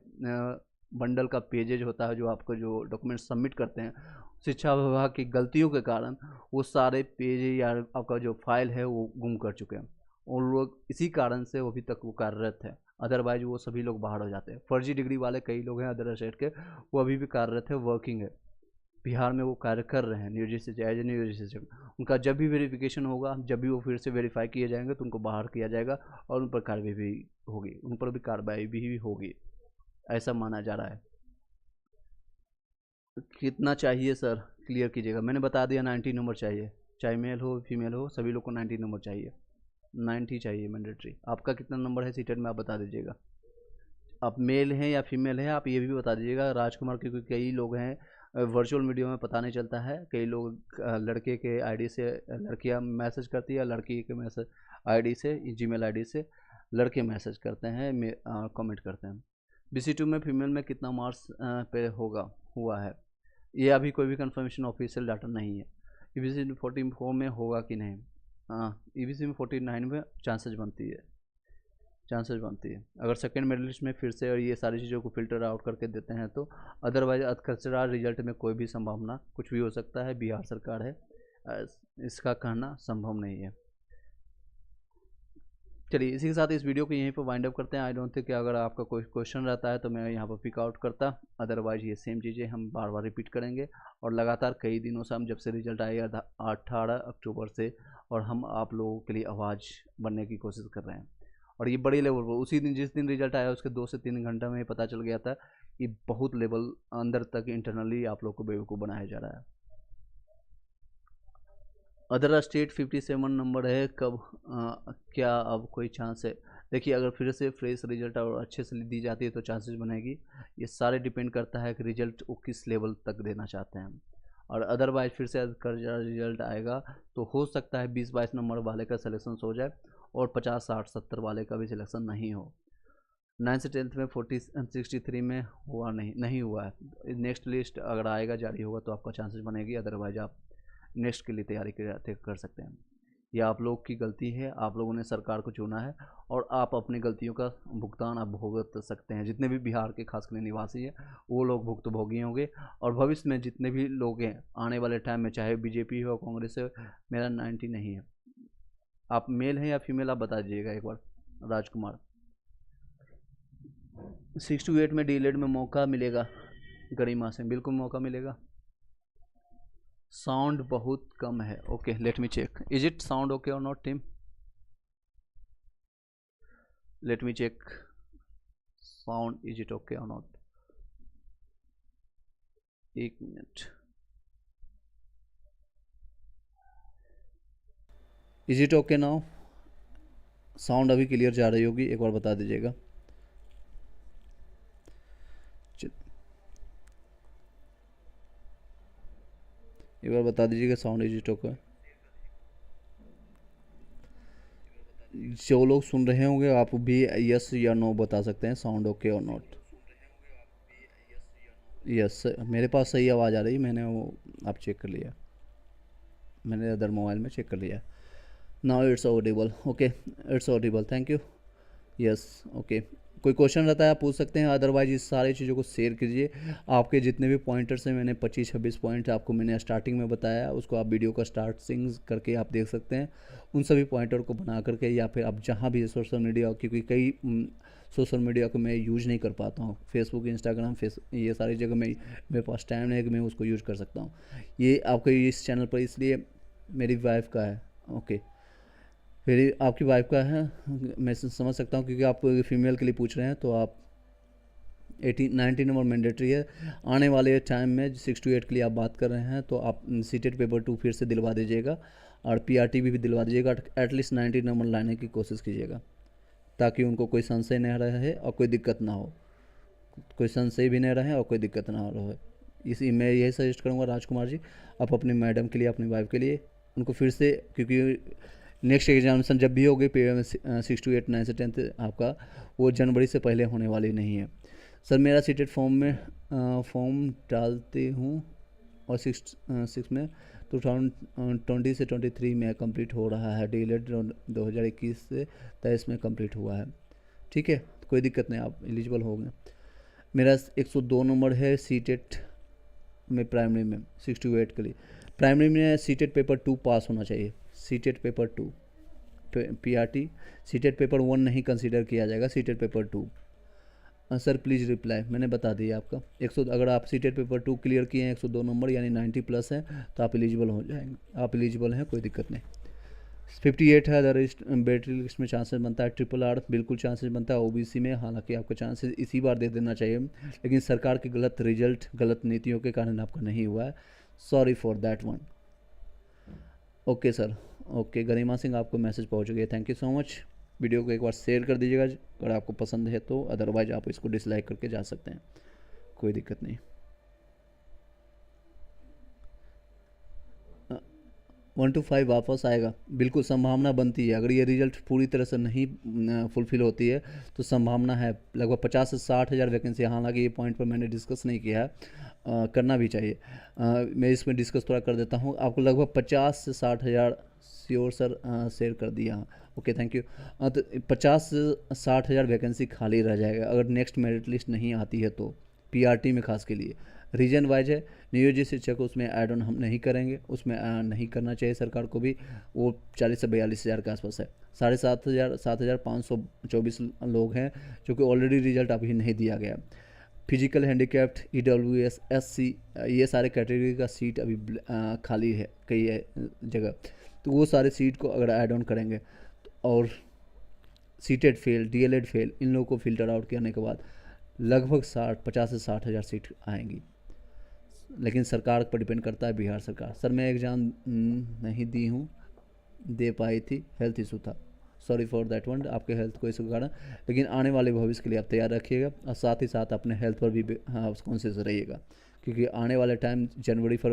बंडल का पेजेज होता है जो आपको जो डॉक्यूमेंट सबमिट करते हैं, शिक्षा विभाग की गलतियों के कारण वो सारे पेज या आपका जो फाइल है वो गुम कर चुके हैं। उन लोग इसी कारण से अभी तक वो कार्यरत है, अदरवाइज वो सभी लोग बाहर हो जाते हैं। फर्जी डिग्री वाले कई लोग हैं अदर स्टेट के, वो अभी भी कार्यरत है, वर्किंग है, बिहार में वो कार्य कर रहे हैं यूजीसी एज ए यूजीसी। उनका जब भी वेरिफिकेशन होगा, जब भी वो फिर से वेरीफाई किए जाएंगे तो उनको बाहर किया जाएगा और उन पर कार्रवाई भी होगी, उन पर भी कार्रवाई भी होगी, ऐसा माना जा रहा है। कितना चाहिए सर, क्लियर कीजिएगा। मैंने बता दिया 90 नंबर चाहिए, चाहे मेल हो फीमेल हो, सभी लोग को 90 नंबर चाहिए, 90 चाहिए मैंडेटरी। आपका कितना नंबर है सीटेट में आप बता दीजिएगा। आप मेल हैं या फीमेल हैं आप ये भी बता दीजिएगा राजकुमार, क्योंकि कई लोग हैं वर्चुअल मीडिया में पता नहीं चलता है। कई लोग लड़के के आईडी से लड़कियां मैसेज करती है, लड़की के मैसेज आईडी से, जीमेल आईडी से लड़के मैसेज करते हैं, कमेंट करते हैं। BC2 में फीमेल में कितना मार्क्स पे होगा हुआ है, ये अभी कोई भी कंफर्मेशन ऑफिशियल डाटा नहीं है। EBC 44 में होगा कि नहीं, EBC में 49 में चांसेस बनती है, अगर सेकेंड मेडलिस्ट में फिर से और ये सारी चीज़ों को फिल्टर आउट करके देते हैं तो। अदरवाइज अधकचरा रिजल्ट में कोई भी संभावना, कुछ भी हो सकता है, बिहार सरकार है, इसका कहना संभव नहीं है। चलिए इसी के साथ इस वीडियो को यहीं पर वाइंड अप करते हैं। आई डोंट थिंक कि अगर आपका कोई क्वेश्चन रहता है तो मैं यहाँ पर पिक आउट करता, अदरवाइज ये सेम चीज़ें हम बार बार रिपीट करेंगे। और लगातार कई दिनों से हम, जब से रिजल्ट आएगा 18 अक्टूबर से, और हम आप लोगों के लिए आवाज़ बनने की कोशिश कर रहे हैं। और ये बड़ी लेवल पर, उसी दिन जिस दिन रिजल्ट आया उसके 2 से 3 घंटे में पता चल गया था कि बहुत लेवल अंदर तक इंटरनली आप लोग को बेवकूफ़ बनाया जा रहा है। अदर स्टेट 57 नंबर है, कब क्या अब कोई चांस है? देखिए अगर फिर से फ्रेश रिजल्ट और अच्छे से दी जाती है तो चांसेस बनेगी। ये सारे डिपेंड करता है कि रिजल्ट वो किस लेवल तक देना चाहते हैं। और अदरवाइज फिर से रिजल्ट आएगा तो हो सकता है 20-22 नंबर वाले का सिलेक्शन हो जाए और 50, 60, 70 वाले का भी सिलेक्शन नहीं हो। 9th से 10th में 63 में हुआ नहीं हुआ है। नेक्स्ट लिस्ट अगर आएगा, जारी होगा तो आपका चांसेस बनेगी, अदरवाइज आप नेक्स्ट के लिए तैयारी कर सकते हैं। यह आप लोग की गलती है, आप लोगों ने सरकार को चुना है और आप अपनी गलतियों का भुगतान आप भुगत सकते हैं। जितने भी बिहार के खासकर निवासी हैं वो लोग भुक्तभोगी होंगे, और भविष्य में जितने भी लोग हैं आने वाले टाइम में, चाहे बीजेपी हो कांग्रेस हो, मेरा 90 नहीं है। आप मेल हैं या फीमेल आप बता दीजिएगा एक बार राजकुमार। 6 to 8 में डीलेड में मौका मिलेगा गरिमा से, बिल्कुल मौका मिलेगा। साउंड बहुत कम है, okay let me check, is it sound okay or not team? Let me check sound, is it okay or not? एक minute, is it okay now? Sound अभी क्लियर जा रही होगी, एक बार बता दीजिएगा। एक बार बता दीजिएगा साउंड इज इट ओके। जो लोग सुन रहे होंगे आप भी यस या नो बता सकते हैं, sound okay or not. Yes मेरे पास सही आवाज़ आ रही है, मैंने वो आप चेक कर लिया, मैंने अदर मोबाइल में चेक कर लिया। Now it's Audible, okay it's Audible, thank you. Yes okay, कोई क्वेश्चन रहता है आप पूछ सकते हैं, अदरवाइज इस सारी चीज़ों को शेयर कीजिए। आपके जितने भी पॉइंटर्स हैं, मैंने 25-26 पॉइंट आपको मैंने स्टार्टिंग में बताया, उसको आप वीडियो का स्टार्टिंग करके आप देख सकते हैं। उन सभी पॉइंटर को बना करके, या फिर आप जहाँ भी सोशल मीडिया, क्योंकि कई सोशल मीडिया को मैं यूज नहीं कर पाता हूँ, फेसबुक, इंस्टाग्राम, ये सारी जगह में मेरे पास टाइम नहीं है कि मैं उसको यूज कर सकता हूँ। ये आपके इस चैनल पर इसलिए मेरी वाइफ का है, ओके फिर आपकी वाइफ का है, मैं समझ सकता हूँ, क्योंकि आप फीमेल के लिए पूछ रहे हैं तो आप 90 नंबर मैंडेटरी है। आने वाले टाइम में 6 to 8 के लिए आप बात कर रहे हैं तो आप सीटेट पेपर 2 फिर से दिलवा दीजिएगा और PRT भी दिलवा दीजिएगा। एटलीस्ट 90 नंबर लाने की कोशिश कीजिएगा ताकि उनको कोई संशय नहीं रहे और कोई दिक्कत ना हो, कोई संशय भी नहीं रहे और कोई दिक्कत ना रहे। इसी मैं यही सजेस्ट करूँगा राजकुमार जी, आप अपनी मैडम के लिए, अपनी वाइफ के लिए उनको फिर से, क्योंकि नेक्स्ट एग्जामिनेशन जब भी होगी 6 to 8, 9 से 10 आपका, वो जनवरी से पहले होने वाली नहीं है। सर मेरा सीटेड फॉर्म डालती हूँ और 6 में 2020 से 23 में कंप्लीट हो रहा है, डीलेड 2021 से 23 में कंप्लीट हुआ है। ठीक है, कोई दिक्कत नहीं, आप एलिजिबल हो गए। मेरा 102 नंबर है सीटेट में, प्राइमरी में 68 के लिए। प्राइमरी में सीटेट पेपर 2 पास होना चाहिए, CTET paper 2 PRT. CTET paper 1 नहीं कंसीडर किया जाएगा, CTET paper 2। Sir please reply, मैंने बता दिया आपका 100, अगर आप सीटेट पेपर 2 क्लियर किए हैं 102 नंबर यानी 90 प्लस है तो आप एलिजिबल हो जाएंगे, आप एलिजिबल हैं, कोई दिक्कत नहीं। 58 है अदर बैटरी लिस्ट में चांसेस बनता है, RRR बिल्कुल चांसेस बनता है, ओबीसी में हालांकि आपको चांसेस इसी बार दे देना चाहिए, लेकिन सरकार के गलत रिजल्ट, गलत नीतियों के कारण आपका नहीं हुआ है, sorry for that one. Okay sir, okay Garima Singh, आपको मैसेज पहुंच गया, thank you so much. Video को एक बार शेयर कर दीजिएगा अगर आपको पसंद है तो, अदरवाइज आप इसको डिसलाइक करके जा सकते हैं, कोई दिक्कत नहीं। 1 to 5 वापस आएगा, बिल्कुल संभावना बनती है, अगर ये रिजल्ट पूरी तरह से नहीं फुलफिल होती है तो संभावना है लगभग 50 से 60 हज़ार वैकेंसी। हालांकि ये पॉइंट पर मैंने डिस्कस नहीं किया है, करना भी चाहिए, मैं इसमें डिस्कस थोड़ा कर देता हूँ। आपको लगभग 50 से 60 हज़ार, श्योर सर, शेयर कर दिया, ओके थैंक यू। तो 50 से 60 हज़ार वैकेंसी खाली रह जाएगा अगर नेक्स्ट मेरिट लिस्ट नहीं आती है तो, पीआरटी में खास के लिए। रीजन वाइज है, नियोजित शिक्षक उसमें ऐड ऑन हम नहीं करेंगे, उसमें नहीं करना चाहिए सरकार को भी, वो 40 से 42 हज़ार के आसपास है। 7,524 लोग हैं जो कि ऑलरेडी रिजल्ट अभी नहीं दिया गया। फिजिकल हैंडीकैप्ड, EWS, SC, ये सारे कैटेगरी का सीट अभी खाली है कई जगह, तो वो सारे सीट को अगर ऐड ऑन करेंगे और सीटेड फेल, DLED फेल, इन लोगों को फिल्टर आउट करने के बाद लगभग 50 से 60 हज़ार सीट आएंगी, लेकिन सरकार पर डिपेंड करता है, बिहार सरकार। सर मैं एग्ज़ाम नहीं दी हूँ, दे पाई थी, हेल्थ इशू था, सॉरी फॉर दैट वन, आपके हेल्थ को इशू कारण, लेकिन आने वाले भविष्य के लिए आप तैयार रखिएगा और साथ ही साथ अपने हेल्थ पर भी कॉन्शियस रहिएगा, क्योंकि आने वाले टाइम जनवरी फरवरी